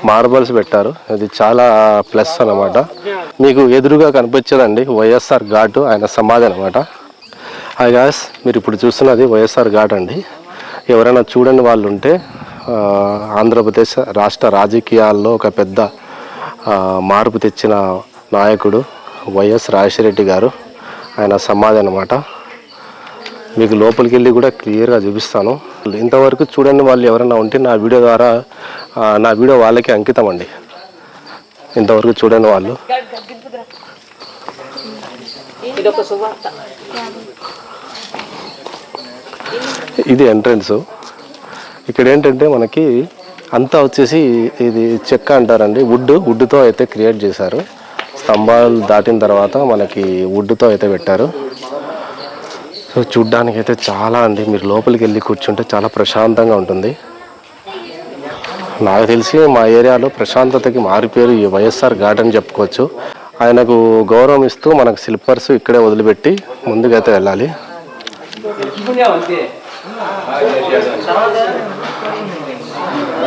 మార్బల్స్ పెట్టారు. అది చాలా ప్లస్ అన్నమాట. మీకు ఎదురుగా కనిపించదండి వైఎస్ఆర్ ఘాట్, ఆయన సమాధి అనమాట. హాయ్ గాయ్స్, మీరు ఇప్పుడు చూస్తున్నది వైఎస్ఆర్ ఘాట్ అండి. ఎవరైనా చూడని వాళ్ళు ఉంటే ఆంధ్రప్రదేశ్ రాష్ట్ర రాజకీయాల్లో ఒక పెద్ద మార్పు తెచ్చిన నాయకుడు వైఎస్ రాజశేఖర గారు, ఆయన సమాధి అనమాట. మీకు లోపలికి వెళ్ళి కూడా క్లియర్గా చూపిస్తాను. ఇంతవరకు చూడండి వాళ్ళు ఎవరైనా ఉంటే నా వీడియో ద్వారా నా వీడియో వాళ్ళకి అంకితం అండి. ఇంతవరకు చూడండి వాళ్ళు. ఇది ఎంట్రన్స్. ఇక్కడ ఏంటంటే మనకి అంతా వచ్చేసి ఇది చెక్క అంటారండి, వుడ్తో అయితే క్రియేట్ చేశారు. స్తంభాలు దాటిన తర్వాత మనకి వుడ్తో అయితే పెట్టారు. సో చూడ్డానికి అయితే చాలా అండి, మీరు లోపలికి వెళ్ళి కూర్చుంటే చాలా ప్రశాంతంగా ఉంటుంది. నాకు తెలిసి మా ఏరియాలో ప్రశాంతతకి మారిపోయారు ఈ వైఎస్ఆర్ ఘాట్ అని చెప్పుకోవచ్చు. ఆయనకు గౌరవం ఇస్తూ మనకు స్లిప్పర్స్ ఇక్కడే వదిలిపెట్టి ముందుకైతే వెళ్ళాలి.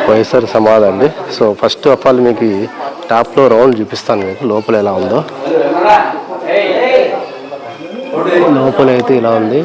వైఎస్ఆర్ సమాధి అండి. సో ఫస్ట్ ఆఫ్ ఆల్ మీకు టాప్లో రౌండ్ చూపిస్తాను, మీకు లోపల ఎలా ఉందో. లోపల అయితే ఇలా ఉంది.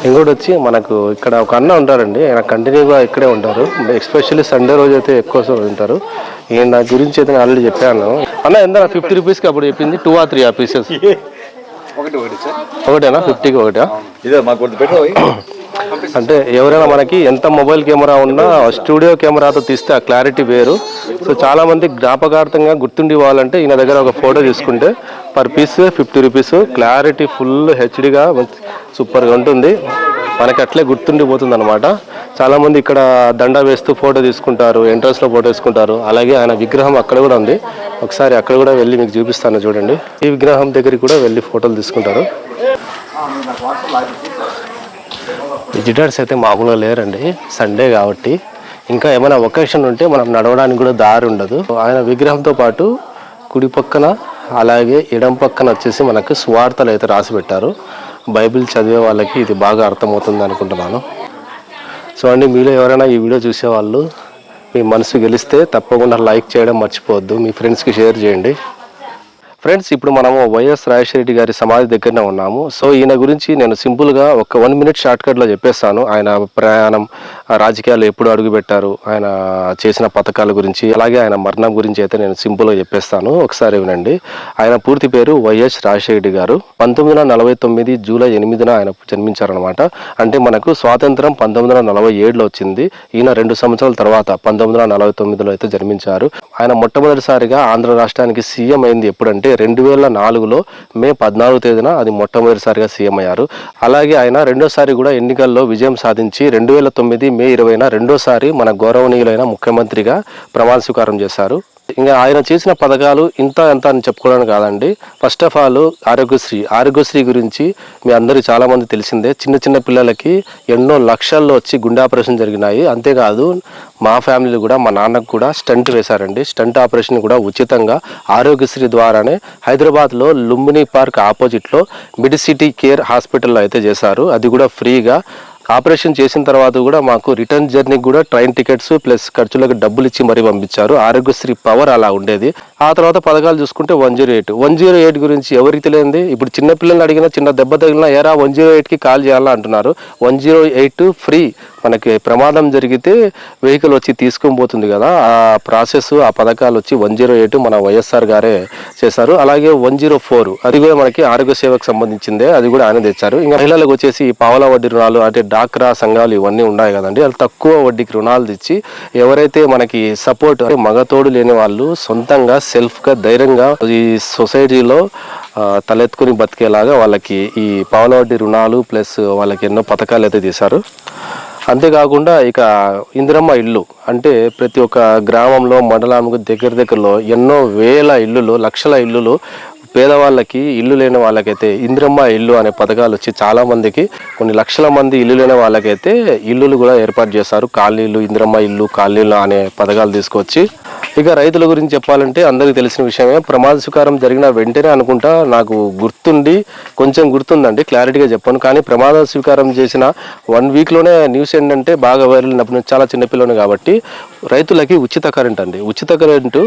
ఇంకోటి వచ్చి మనకు ఇక్కడ ఒక అన్న ఉంటారండి, ఆయన కంటిన్యూగా ఇక్కడే ఉంటారు. ఎస్పెషల్లీ సండే రోజు అయితే ఎక్కువ ఉంటారు. ఈయన నా గురించి అయితే నేను ఆల్రెడీ చెప్పాను. అన్న ఎంత 50 రూపీస్కి అప్పుడు చెప్పింది 2 or 3 పీసెస్? ఒకటేనా? 50కి ఒకటా? అంటే ఎవరైనా మనకి ఎంత మొబైల్ కెమెరా ఉన్నా స్టూడియో కెమెరాతో తీస్తే ఆ క్లారిటీ వేరు. సో చాలామంది జ్ఞాపకార్థంగా గుర్తుండి ఇవ్వాలంటే ఈయన దగ్గర ఒక ఫోటో తీసుకుంటే per piece 50 rupees. Clarity full హెచ్డిగా సూపర్గా ఉంటుంది, మనకి అట్లే గుర్తుండిపోతుంది అనమాట. చాలామంది ఇక్కడ దండ వేస్తూ ఫోటో తీసుకుంటారు, ఎంట్రన్స్లో ఫోటో తీసుకుంటారు. అలాగే ఆయన విగ్రహం అక్కడ కూడా ఉంది, ఒకసారి అక్కడ కూడా వెళ్ళి మీకు చూపిస్తాను చూడండి. ఈ విగ్రహం దగ్గరికి కూడా వెళ్ళి ఫోటోలు తీసుకుంటారు. విజిటర్స్ అయితే మామూలుగా లేరండి, సండే కాబట్టి. ఇంకా ఏమైనా ఒకేషన్ ఉంటే మనం నడవడానికి కూడా దారి ఉండదు. ఆయన విగ్రహంతో పాటు కుడి పక్కన అలాగే ఎడం పక్కన వచ్చేసి మనకు సువార్తలు అయితే రాసి పెట్టారు. బైబిల్ చదివే వాళ్ళకి ఇది బాగా అర్థమవుతుంది అనుకుంటున్నాను. సో అండి, మీలో ఎవరైనా ఈ వీడియో చూసేవాళ్ళు మీ మనసు గెలిస్తే తప్పకుండా లైక్ చేయడం మర్చిపోవద్దు, మీ ఫ్రెండ్స్కి షేర్ చేయండి. ఫ్రెండ్స్, ఇప్పుడు మనము వైఎస్ రాజశేఖర గారి సమాధి దగ్గరనే ఉన్నాము. సో ఈయన గురించి నేను సింపుల్గా ఒక 1 మినిట్ షార్ట్కట్లో చెప్పేస్తాను. ఆయన ప్రయాణం, రాజకీయాలు ఎప్పుడు అడుగుపెట్టారు, ఆయన చేసిన పథకాల గురించి, అలాగే ఆయన మరణం గురించి అయితే నేను సింపుల్గా చెప్పేస్తాను, ఒకసారి వినండి. ఆయన పూర్తి పేరు వైఎస్ రాజశేఖర గారు. 1949 జూలై 8న ఆయన జన్మించారనమాట. అంటే మనకు స్వాతంత్రం 1947లో వచ్చింది. ఈయన 2 సంవత్సరాల తర్వాత 1949లో అయితే జన్మించారు. ఆయన మొట్టమొదటిసారిగా ఆంధ్ర రాష్ట్రానికి సీఎం అయింది ఎప్పుడంటే 2004లో మే 14వ తేదీన అది మొట్టమొదటిసారిగా సీఎం అయ్యారు. అలాగే ఆయన రెండోసారి కూడా ఎన్నికల్లో విజయం సాధించి 2009 మే 20న రెండోసారి మన గౌరవనీయులైన ముఖ్యమంత్రిగా ప్రమాణ స్వీకారం చేశారు. ఇంకా ఆయన చేసిన పథకాలు ఇంత ఎంత అని చెప్పుకోవడానికి కాదండి. ఫస్ట్ ఆఫ్ ఆల్ ఆరోగ్యశ్రీ గురించి మీ అందరికీ చాలామంది తెలిసిందే. చిన్న పిల్లలకి ఎన్నో లక్షల్లో వచ్చి గుండె ఆపరేషన్ జరిగినాయి. అంతేకాదు మా ఫ్యామిలీలో కూడా, మా నాన్నకు కూడా స్టంట్ వేశారండి. స్టంట్ ఆపరేషన్ కూడా ఉచితంగా ఆరోగ్యశ్రీ ద్వారానే హైదరాబాద్లో లుంబిని పార్క్ ఆపోజిట్లో మిడ్సిటీ కేర్ హాస్పిటల్లో అయితే చేశారు. అది కూడా ఫ్రీగా. ఆపరేషన్ చేసిన తర్వాత కూడా మాకు రిటర్న్ జర్నీకి కూడా ట్రైన్ టికెట్స్ ప్లస్ ఖర్చులకు డబ్బులు ఇచ్చి మరీ పంపించారు. ఆరోగ్యశ్రీ పవర్ అలా ఉండేది. ఆ తర్వాత పథకాలు చూసుకుంటే 108. 108 గురించి ఎవరికి తెలియంది? ఇప్పుడు చిన్నపిల్లల్ని అడిగినా, చిన్న దెబ్బ తగిలినా ఏరా 108కి కాల్ చేయాలా అంటున్నారు. 108 ఫ్రీ. మనకి ప్రమాదం జరిగితే వెహికల్ వచ్చి తీసుకొని పోతుంది కదా, ఆ ప్రాసెస్, ఆ పథకాలు వచ్చి 108 మన వైఎస్ఆర్ గారే చేశారు. అలాగే 104 అది కూడా మనకి ఆరోగ్య సేవకు సంబంధించిందే, అది కూడా ఆయన తెచ్చారు. ఇంకా మహిళలకు వచ్చేసి పావలా వడ్డీ రుణాలు, అంటే డాక్రా సంఘాలు ఇవన్నీ ఉన్నాయి కదండి, వాళ్ళు తక్కువ వడ్డీకి రుణాలు తెచ్చి ఎవరైతే మనకి సపోర్ట్, మగతోడు లేని వాళ్ళు సొంతంగా సెల్ఫ్గా ధైర్యంగా ఈ సొసైటీలో తలెత్తుకుని బతికేలాగా వాళ్ళకి ఈ పావలా వడ్డీ రుణాలు ప్లస్ వాళ్ళకి ఎన్నో పథకాలు అయితే తీశారు. అంతేకాకుండా ఇక ఇందిరమ్మ ఇల్లు అంటే ప్రతి ఒక్క గ్రామంలో, మండలానికి దగ్గరలో ఎన్నో వేల ఇల్లులు, లక్షల ఇల్లులు పేదవాళ్ళకి, ఇల్లు లేని వాళ్ళకైతే ఇందిరమ్మ ఇల్లు అనే పథకాలు వచ్చి చాలామందికి, కొన్ని లక్షల మంది ఇల్లు లేని వాళ్ళకైతే ఇల్లులు కూడా ఏర్పాటు చేశారు. కాలనీలు, ఇందిరమ్మ ఇల్లు, కాలనీలు అనే పథకాలు తీసుకొచ్చి. ఇక రైతుల గురించి చెప్పాలంటే అందరికీ తెలిసిన విషయమే. ప్రమాద స్వీకారం జరిగిన వెంటనే అనుకుంటా, నాకు గుర్తుండి కొంచెం గుర్తుందండి, క్లారిటీగా చెప్పాను, కానీ ప్రమాద స్వీకారం చేసిన 1 వీక్లోనే న్యూస్ ఏంటంటే బాగా వైరల్ అయినప్పుడు, చాలా చిన్నపిల్లని కాబట్టి రైతులకి ఉచిత కరెంట్ అండి. ఉచిత కరెంటు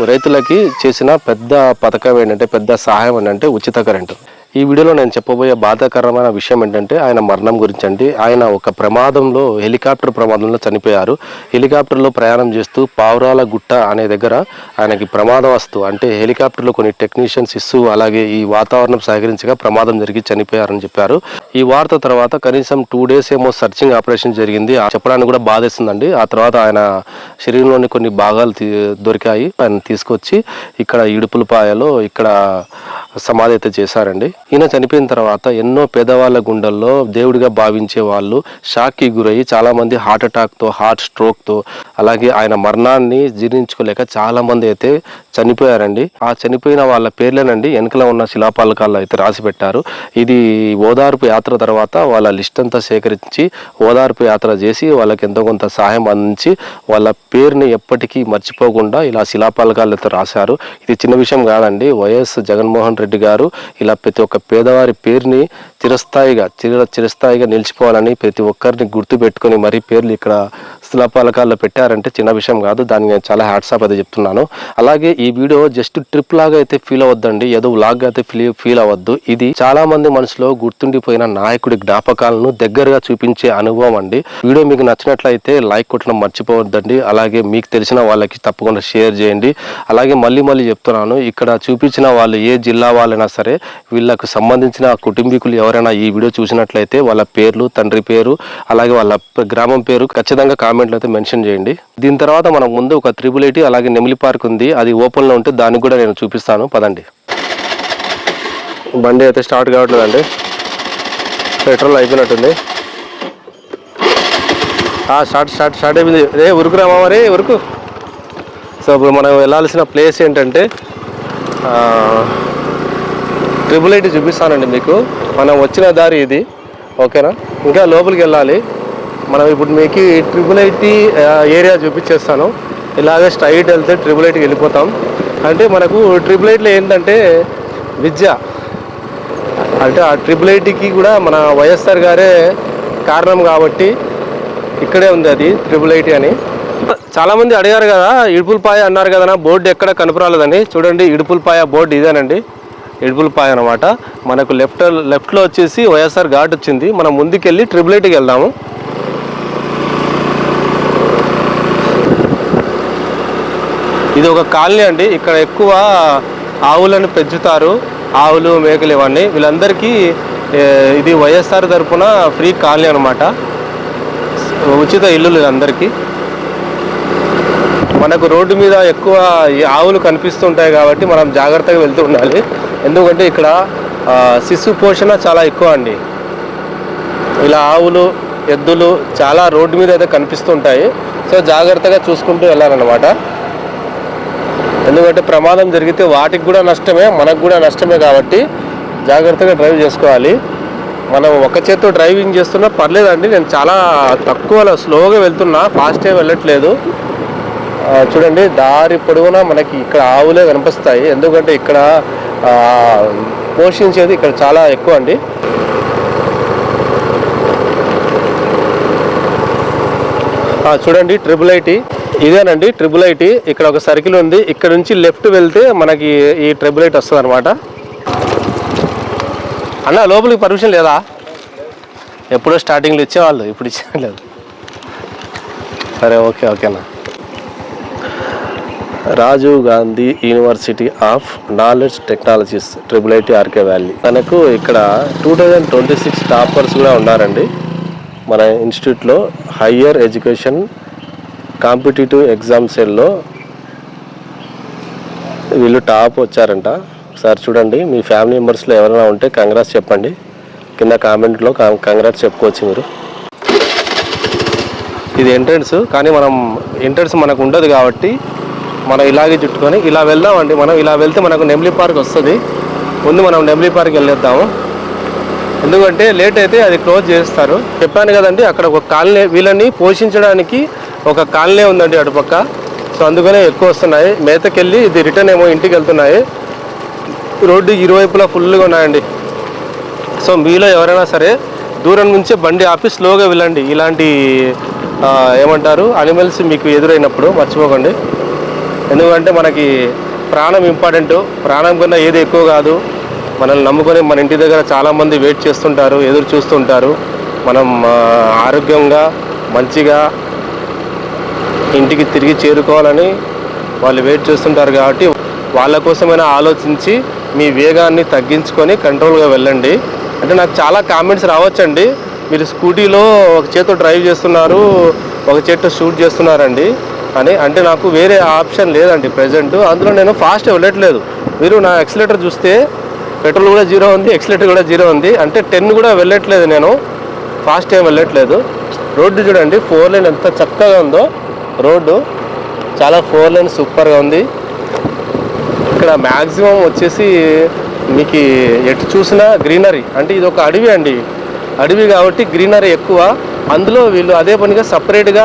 రైతులకి చేసిన పెద్ద పథకం ఏంటంటే, పెద్ద సహాయం ఏంటంటే ఉచిత కరెంటు. ఈ వీడియోలో నేను చెప్పబోయే బాధాకరమైన విషయం ఏంటంటే ఆయన మరణం గురించి అండి. ఆయన ఒక ప్రమాదంలో, హెలికాప్టర్ ప్రమాదంలో చనిపోయారు. హెలికాప్టర్లో ప్రయాణం చేస్తూ పావురాల గుట్ట అనే దగ్గర ఆయనకి ప్రమాదవస్తు, అంటే హెలికాప్టర్లో కొన్ని టెక్నీషియన్స్ ఇస్తూ అలాగే ఈ వాతావరణం సహకరించగా ప్రమాదం జరిగి చనిపోయారని చెప్పారు. ఈ వార్త తర్వాత కనీసం 2 days ఏమో సర్చింగ్ ఆపరేషన్ జరిగింది. చెప్పడానికి కూడా బాధేస్తుందండి. ఆ తర్వాత ఆయన శరీరంలోని కొన్ని భాగాలు దొరికాయి. ఆయన తీసుకొచ్చి ఇక్కడ ఇడుపులపాయలో ఇక్కడ సమాధి అయితే చేశారండి. ఈయన చనిపోయిన తర్వాత ఎన్నో పేదవాళ్ళ గుండెల్లో దేవుడిగా భావించే వాళ్ళు షాక్కి గురయ్యి చాలామంది హార్ట్ అటాక్తో, హార్ట్ స్ట్రోక్తో, అలాగే ఆయన మరణాన్ని జీర్ణించుకోలేక చాలామంది అయితే చనిపోయారండి. ఆ చనిపోయిన వాళ్ళ పేర్లేనండి వెనకల ఉన్న శిలాపలకాల్లో అయితే రాసి పెట్టారు. ఇది ఓదార్పు యాత్ర తర్వాత వాళ్ళ లిస్ట్ అంతా సేకరించి ఓదార్పు యాత్ర చేసి వాళ్ళకి ఎంతో కొంత సహాయం అందించి వాళ్ళ పేరుని ఎప్పటికీ మర్చిపోకుండా ఇలా శిలాపలకాలు అయితే రాశారు. ఇది చిన్న విషయం కాదండి. వైఎస్ జగన్మోహన్ రెడ్డి గారు ఇలా ప్రతి ఒక్క పేదవారి పేరుని చిరస్థాయిగా నిలిచిపోవాలని ప్రతి ఒక్కరిని గుర్తు పెట్టుకొని మరీ పేర్లు ఇక్కడ శిలాపలకాల్లో పెట్టారంటే చిన్న విషయం కాదు. దానికి నేను చాలా హ్యాట్సాప్ అయితే చెప్తున్నాను. అలాగే ఈ వీడియో జస్ట్ ట్రిప్ లాగా అయితే ఫీల్ అవ్వద్దండి, ఏదో వ్లాగ్ అయితే ఫీల్ అవ్వద్దు. ఇది చాలా మంది మనసులో గుర్తుండిపోయిన నాయకుడి జ్ఞాపకాలను దగ్గరగా చూపించే అనుభవం అండి. వీడియో మీకు నచ్చినట్లయితే లైక్ కొట్టడం మర్చిపోవద్దండి. అలాగే మీకు తెలిసిన వాళ్ళకి తప్పకుండా షేర్ చేయండి. అలాగే మళ్ళీ చెప్తున్నాను, ఇక్కడ చూపించిన వాళ్ళు ఏ జిల్లా వాళ్ళైనా సరే, వీళ్ళకు సంబంధించిన కుటుంబీకులు ఎవరైనా ఈ వీడియో చూసినట్లయితే వాళ్ళ పేర్లు, తండ్రి పేరు, అలాగే వాళ్ళ గ్రామం పేరు ఖచ్చితంగా కామెంట్లో అయితే మెన్షన్ చేయండి. దీని తర్వాత మనకు ముందు ఒక 888 అలాగే నెమిలి పార్క్ ఉంది, అది ఓపెన్లో ఉంటే దాన్ని కూడా నేను చూపిస్తాను. పదండి. బండి అయితే స్టార్ట్ కావట్లేదండి, పెట్రోల్ అయిపోయినట్టుంది. స్టార్ట్ అయిపోయింది. ఉరుకురా మామ, ఉరుకు. సో ఇప్పుడు మనం వెళ్ళాల్సిన ప్లేస్ ఏంటంటే 888 చూపిస్తానండి మీకు. మనం వచ్చిన దారి ఇది, ఓకేనా? ఇంకా లోపలికి వెళ్ళాలి మనం. ఇప్పుడు మీకు 888 ఏరియా చూపించేస్తాను. ఇలాగే స్ట్రైట్ వెళ్తే 888కి వెళ్ళిపోతాం. అంటే మనకు 888లో ఏంటంటే విద్య, అంటే ఆ 888కి కూడా మన వైఎస్ఆర్ గారే కారణం కాబట్టి ఇక్కడే ఉంది అది 888 అని. చాలామంది అడిగారు కదా, ఇడుపులపాయ అన్నారు కదా, బోర్డు ఎక్కడ కనపరాలేదని. చూడండి, ఇడుపులపాయ బోర్డు ఇదేనండి, ఇడుపులపాయ అనమాట. మనకు లెఫ్ట్లో వచ్చేసి వైఎస్ఆర్ ఘాట్ వచ్చింది. మనం ముందుకెళ్ళి 888కి వెళ్దాము. ఇది ఒక కాలనీ అండి. ఇక్కడ ఎక్కువ ఆవులను పెంచుతారు, ఆవులు, మేకలు ఇవన్నీ. వీళ్ళందరికీ ఇది వైఎస్ఆర్ తరఫున ఫ్రీ కాలనీ అనమాట, ఉచిత ఇల్లులు అందరికీ. మనకు రోడ్డు మీద ఎక్కువ ఈ ఆవులు కనిపిస్తుంటాయి కాబట్టి మనం జాగ్రత్తగా వెళ్తూ ఉండాలి. ఎందుకంటే ఇక్కడ శిశు పోషణ చాలా ఎక్కువ అండి. ఇలా ఆవులు, ఎద్దులు చాలా రోడ్డు మీద అయితే కనిపిస్తుంటాయి. సో జాగ్రత్తగా చూసుకుంటూ వెళ్ళాలన్నమాట. ఎందుకంటే ప్రమాదం జరిగితే వాటికి కూడా నష్టమే, మనకు కూడా నష్టమే కాబట్టి జాగ్రత్తగా డ్రైవ్ చేసుకోవాలి. మనం ఒక చేత్తో డ్రైవింగ్ చేస్తున్నా పర్లేదండి. నేను చాలా తక్కువ స్లోగా వెళ్తున్నా, ఫాస్ట్గా వెళ్ళట్లేదు. చూడండి, దారి పొడవునా మనకి ఇక్కడ ఆవులే కనిపిస్తాయి. ఎందుకంటే ఇక్కడ పోషించేది ఇక్కడ చాలా ఎక్కువ అండి. చూడండి 888 ఇదేనండి ట్రిపుల్ ఐటీ. ఇక్కడ ఒక సర్కిల్ ఉంది, ఇక్కడ నుంచి లెఫ్ట్ వెళ్తే మనకి ఈ ట్రిపుల్ ఐటీ వస్తుంది అనమాట. అన్న లోపలికి పర్మిషన్ లేదా? ఎప్పుడో స్టార్టింగ్లో ఇచ్చేవాళ్ళు, ఇప్పుడు ఇచ్చేయలేదు. సరే ఓకే ఓకేనా. Rajiv Gandhi University of Knowledge Technologies triple IT RK Valley. మనకు ఇక్కడ 2026 టాపర్స్ కూడా ఉన్నారండి మన ఇన్స్టిట్యూట్లో. హయ్యర్ ఎడ్యుకేషన్ కాంపిటేటివ్ ఎగ్జామ్ సెల్లో వీళ్ళు టాప్ వచ్చారంట. ఒకసారి చూడండి, మీ ఫ్యామిలీ మెంబర్స్లో ఎవరైనా ఉంటే కంగ్రాట్స్ చెప్పండి, కింద కామెంట్లో కంగ్రాట్స్ చెప్పుకోవచ్చు మీరు. ఇది ఎంట్రన్స్, కానీ మనం ఎంట్రన్స్ మనకు ఉండదు కాబట్టి మనం ఇలాగే చుట్టుకొని ఇలా వెళ్దామండి. మనం ఇలా వెళ్తే మనకు నెమ్లీ పార్క్ వస్తుంది. ముందు మనం నెమ్లీ పార్క్ వెళ్ళేద్దాము, ఎందుకంటే లేట్ అయితే అది క్లోజ్ చేస్తారు. చెప్పాను కదండి, అక్కడ ఒక కాలనీ, వీళ్ళని పోషించడానికి ఒక కాలనీ ఉందండి అటుపక్క. సో అందుకనే ఎక్కువ వస్తున్నాయి. మేతకెళ్ళి ఇది రిటర్న్ ఏమో ఇంటికి వెళ్తున్నాయి. రోడ్డు ఇరువైపులా ఫుల్గా ఉన్నాయండి. సో మీలో ఎవరైనా సరే దూరం నుంచే బండి ఆపి స్లోగా వెళ్ళండి. ఇలాంటి ఏమంటారు అనిమల్స్ మీకు ఎదురైనప్పుడు మర్చిపోకండి, ఎందుకంటే మనకి ప్రాణం ఇంపార్టెంట్. ప్రాణం కన్నా ఏది ఎక్కువ కాదు. మనల్ని నమ్ముకొని మన ఇంటి దగ్గర చాలామంది వెయిట్ చేస్తుంటారు, ఎదురు చూస్తుంటారు. మనం ఆరోగ్యంగా మంచిగా ఇంటికి తిరిగి చేరుకోవాలని వాళ్ళు వెయిట్ చేస్తుంటారు. కాబట్టి వాళ్ళ కోసమైనా ఆలోచించి మీ వేగాన్ని తగ్గించుకొని కంట్రోల్గా వెళ్ళండి. అంటే నాకు చాలా కామెంట్స్ రావచ్చండి, మీరు స్కూటీలో ఒక చేత్తో డ్రైవ్ చేస్తున్నారు, ఒక చేత్తో షూట్ చేస్తున్నారండి అని. అంటే నాకు వేరే ఆప్షన్ లేదండి ప్రజెంట్. అందులో నేను ఫాస్ట్ వెళ్ళట్లేదు. మీరు నా ఎక్సిలేటర్ చూస్తే పెట్రోల్ కూడా 0 ఉంది, ఎక్సిలేటర్ కూడా 0 ఉంది. అంటే 10 కూడా వెళ్ళట్లేదు, నేను ఫాస్ట్ ఏం వెళ్ళట్లేదు. రోడ్డు చూడండి 4 లైన్ ఎంత చక్కగా ఉందో. రోడ్డు చాలా 4 లైన్ సూపర్గా ఉంది. ఇక్కడ మ్యాక్సిమం వచ్చేసి మీకు ఎటు చూసినా గ్రీనరీ. అంటే ఇది ఒక అడవి అండి, అడవి కాబట్టి గ్రీనరీ ఎక్కువ. అందులో వీళ్ళు అదే పనిగా సపరేట్గా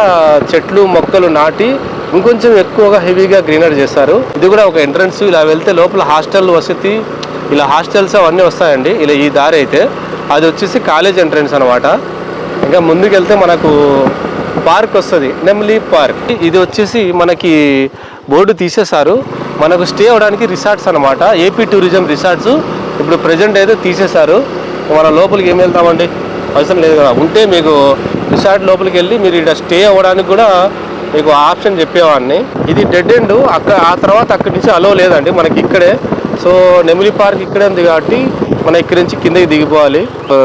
చెట్లు మొక్కలు నాటి ఇంకొంచెం ఎక్కువగా హెవీగా గ్రీనరీ చేస్తారు. ఇది కూడా ఒక ఎంట్రన్స్. ఇలా వెళ్తే లోపల హాస్టల్ వసతి, ఇలా హాస్టల్స్ అవన్నీ వస్తాయండి. ఇలా ఈ దారి అయితే అది వచ్చేసి కాలేజ్ ఎంట్రన్స్ అనమాట. ఇంకా ముందుకు వెళ్తే మనకు పార్క్ వస్తుంది, నెమ్లీ పార్క్. ఇది వచ్చేసి మనకి బోర్డు తీసేశారు. మనకు స్టే అవ్వడానికి రిసార్ట్స్ అనమాట, ఏపీ టూరిజం రిసార్ట్స్. ఇప్పుడు ప్రజెంట్ అయితే తీసేశారు. మన లోపలికి ఏం వెళ్తామండి, అవసరం లేదు కదా. ఉంటే మీకు రిసార్ట్ లోపలికి వెళ్ళి మీరు ఇక్కడ స్టే అవ్వడానికి కూడా మీకు ఆప్షన్ చెప్పేవాడిని. ఇది డెడ్ ఎండ్. ఆ తర్వాత అక్కడి నుంచి అలో లేదండి మనకి ఇక్కడే. సో నెమ్లీ పార్క్ ఇక్కడే ఉంది కాబట్టి మనం ఇక్కడి నుంచి కిందకి దిగిపోవాలి.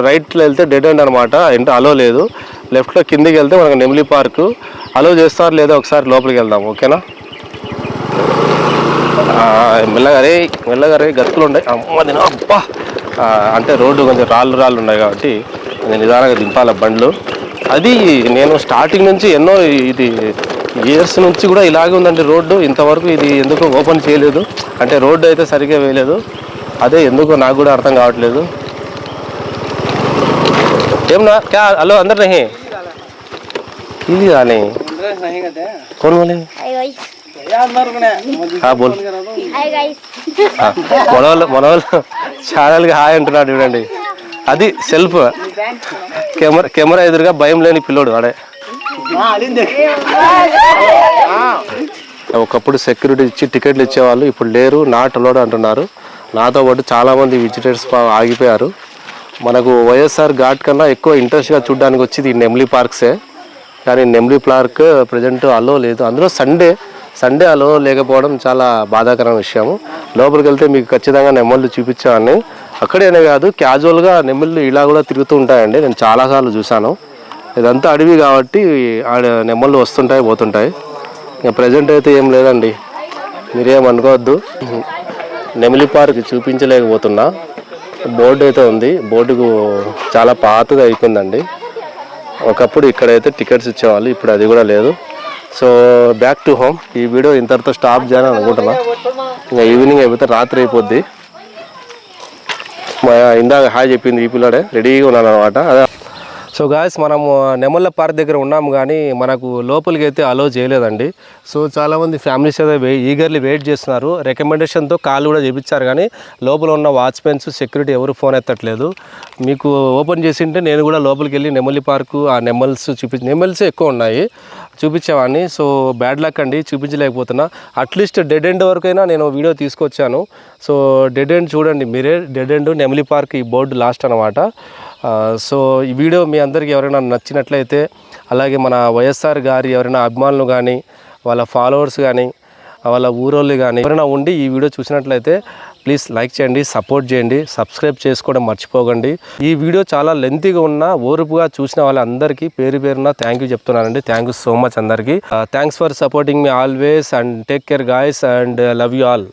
రైట్లో వెళ్తే డెడ్ ఎండ్ అనమాట, అంటే అలో లేదు. లెఫ్ట్లో కిందకి వెళ్తే మనకు నెమ్లీ పార్క్ అలో చేస్తారు లేదో ఒకసారి లోపలికి వెళ్దాం, ఓకేనా. మెల్లగారే గతుకులు ఉన్నాయి. అమ్మది అబ్బా, అంటే రోడ్డు కొంచెం రాళ్ళు ఉన్నాయి కాబట్టి నేను నిదానంగా దింపాలి బండ్లు. అది నేను స్టార్టింగ్ నుంచి ఎన్నో ఇది ఇయర్స్ నుంచి కూడా ఇలాగే ఉందండి రోడ్డు. ఇంతవరకు ఇది ఎందుకో ఓపెన్ చేయలేదు, అంటే రోడ్డు అయితే సరిగ్గా వేయలేదు. అదే ఎందుకో నాకు కూడా అర్థం కావట్లేదు. ఏం నా క్యా హలో అందరు నహీ ఇది కానీ कौन बोले? बोल మనోళ్ళు ఛానల్కి హాయ్ అంటున్నాడు చూడండి. అది సెల్ఫ్ కెమెరా ఎదురుగా భయం లేని పిల్లోడు వాడే. ఒకప్పుడు సెక్యూరిటీ ఇచ్చి టికెట్లు ఇచ్చేవాళ్ళు, ఇప్పుడు లేరు, నాట్ అలౌడ్ అంటున్నారు. నాతో పాటు చాలామంది విజిటర్స్ ఆగిపోయారు. మనకు వైఎస్ఆర్ ఘాట్ కన్నా ఎక్కువ ఇంట్రెస్ట్గా చూడడానికి వచ్చేది ఈ నెమ్లీ పార్క్సే. కానీ నెమ్లీ పార్క్ ప్రజెంట్ అలో లేదు. అందులో సండే అలో లేకపోవడం చాలా బాధాకరమైన విషయము. లోపలికి వెళ్తే మీకు ఖచ్చితంగా నెమ్మళ్ళు చూపించామని. అక్కడేనే కాదు, క్యాజువల్గా నెమ్మళ్ళు ఇలా కూడా తిరుగుతూ ఉంటాయండి. నేను చాలాసార్లు చూశాను. ఇదంతా అడవి కాబట్టి ఆడ నెమ్మళ్ళు వస్తుంటాయి పోతుంటాయి. ఇంకా ప్రజెంట్ అయితే ఏం లేదండి, మీరేమనుకోవద్దు. నెమ్లీ పార్క్ చూపించలేకపోతున్నా. బోర్డు అయితే ఉంది, బోర్డుకు చాలా పాతగా అయిపోయిందండి. ఒకప్పుడు ఇక్కడైతే టికెట్స్ ఇచ్చేవాళ్ళు, ఇప్పుడు అది కూడా లేదు. So back to home. ఈ వీడియో ఇంతటితో స్టాప్ చేయాలని అనుకుంటున్నా. ఇంకా ఈవినింగ్ అయిపోతే రాత్రి అయిపోద్ది. ఇందాక హాయ్ చెప్పింది ఈ పిల్లడే రెడీగా ఉన్నాను అనమాట. అదే సో సో గాయస్ మనము నెమళ్ళ పార్క్ దగ్గర ఉన్నాము కానీ మనకు లోపలికి అయితే అలో చేయలేదండి. సో చాలామంది ఫ్యామిలీస్ అయితే ఈగర్లీ వెయిట్ చేస్తున్నారు. రికమెండేషన్తో కాల్ కూడా చేయించారు కానీ లోపల ఉన్న వాచ్మెన్స్ సెక్యూరిటీ ఎవరు ఫోన్ ఎత్తట్లేదు. మీకు ఓపెన్ చేసింటే నేను కూడా లోపలికి వెళ్ళి నెమలి పార్కు ఆ నెమల్స్ నెమల్స్ ఎక్కువ ఉన్నాయి చూపించేవాడిని. సో బ్యాడ్ లక్ అండి, చూపించలేకపోతున్నా. అట్లీస్ట్ డెడ్ ఎండ్ వరకైనా నేను వీడియో తీసుకొచ్చాను. సో డెడ్ ఎండ్ చూడండి మీరే, డెడ్ ఎండ్ నెమలి పార్క్ ఈ బోర్డు లాస్ట్ అనమాట. సో ఈ వీడియో మీ అందరికీ ఎవరైనా నచ్చినట్లయితే, అలాగే మన వైఎస్ఆర్ గారి ఎవరైనా అభిమానులు కానీ వాళ్ళ ఫాలోవర్స్ కానీ వాళ్ళ ఊరోళ్ళు కానీ ఎవరైనా ఉండి ఈ వీడియో చూసినట్లయితే ప్లీజ్ లైక్ చేయండి, సపోర్ట్ చేయండి, సబ్స్క్రైబ్ చేసుకోవడం మర్చిపోకండి. ఈ వీడియో చాలా లెంతీగా ఉన్న ఓర్పుగా చూసిన వాళ్ళందరికీ పేరు పేరున థ్యాంక్ యూ చెప్తున్నానండి. థ్యాంక్ యూ సో మచ్ అందరికీ. Thanks for supporting me always and take care guys and love you all.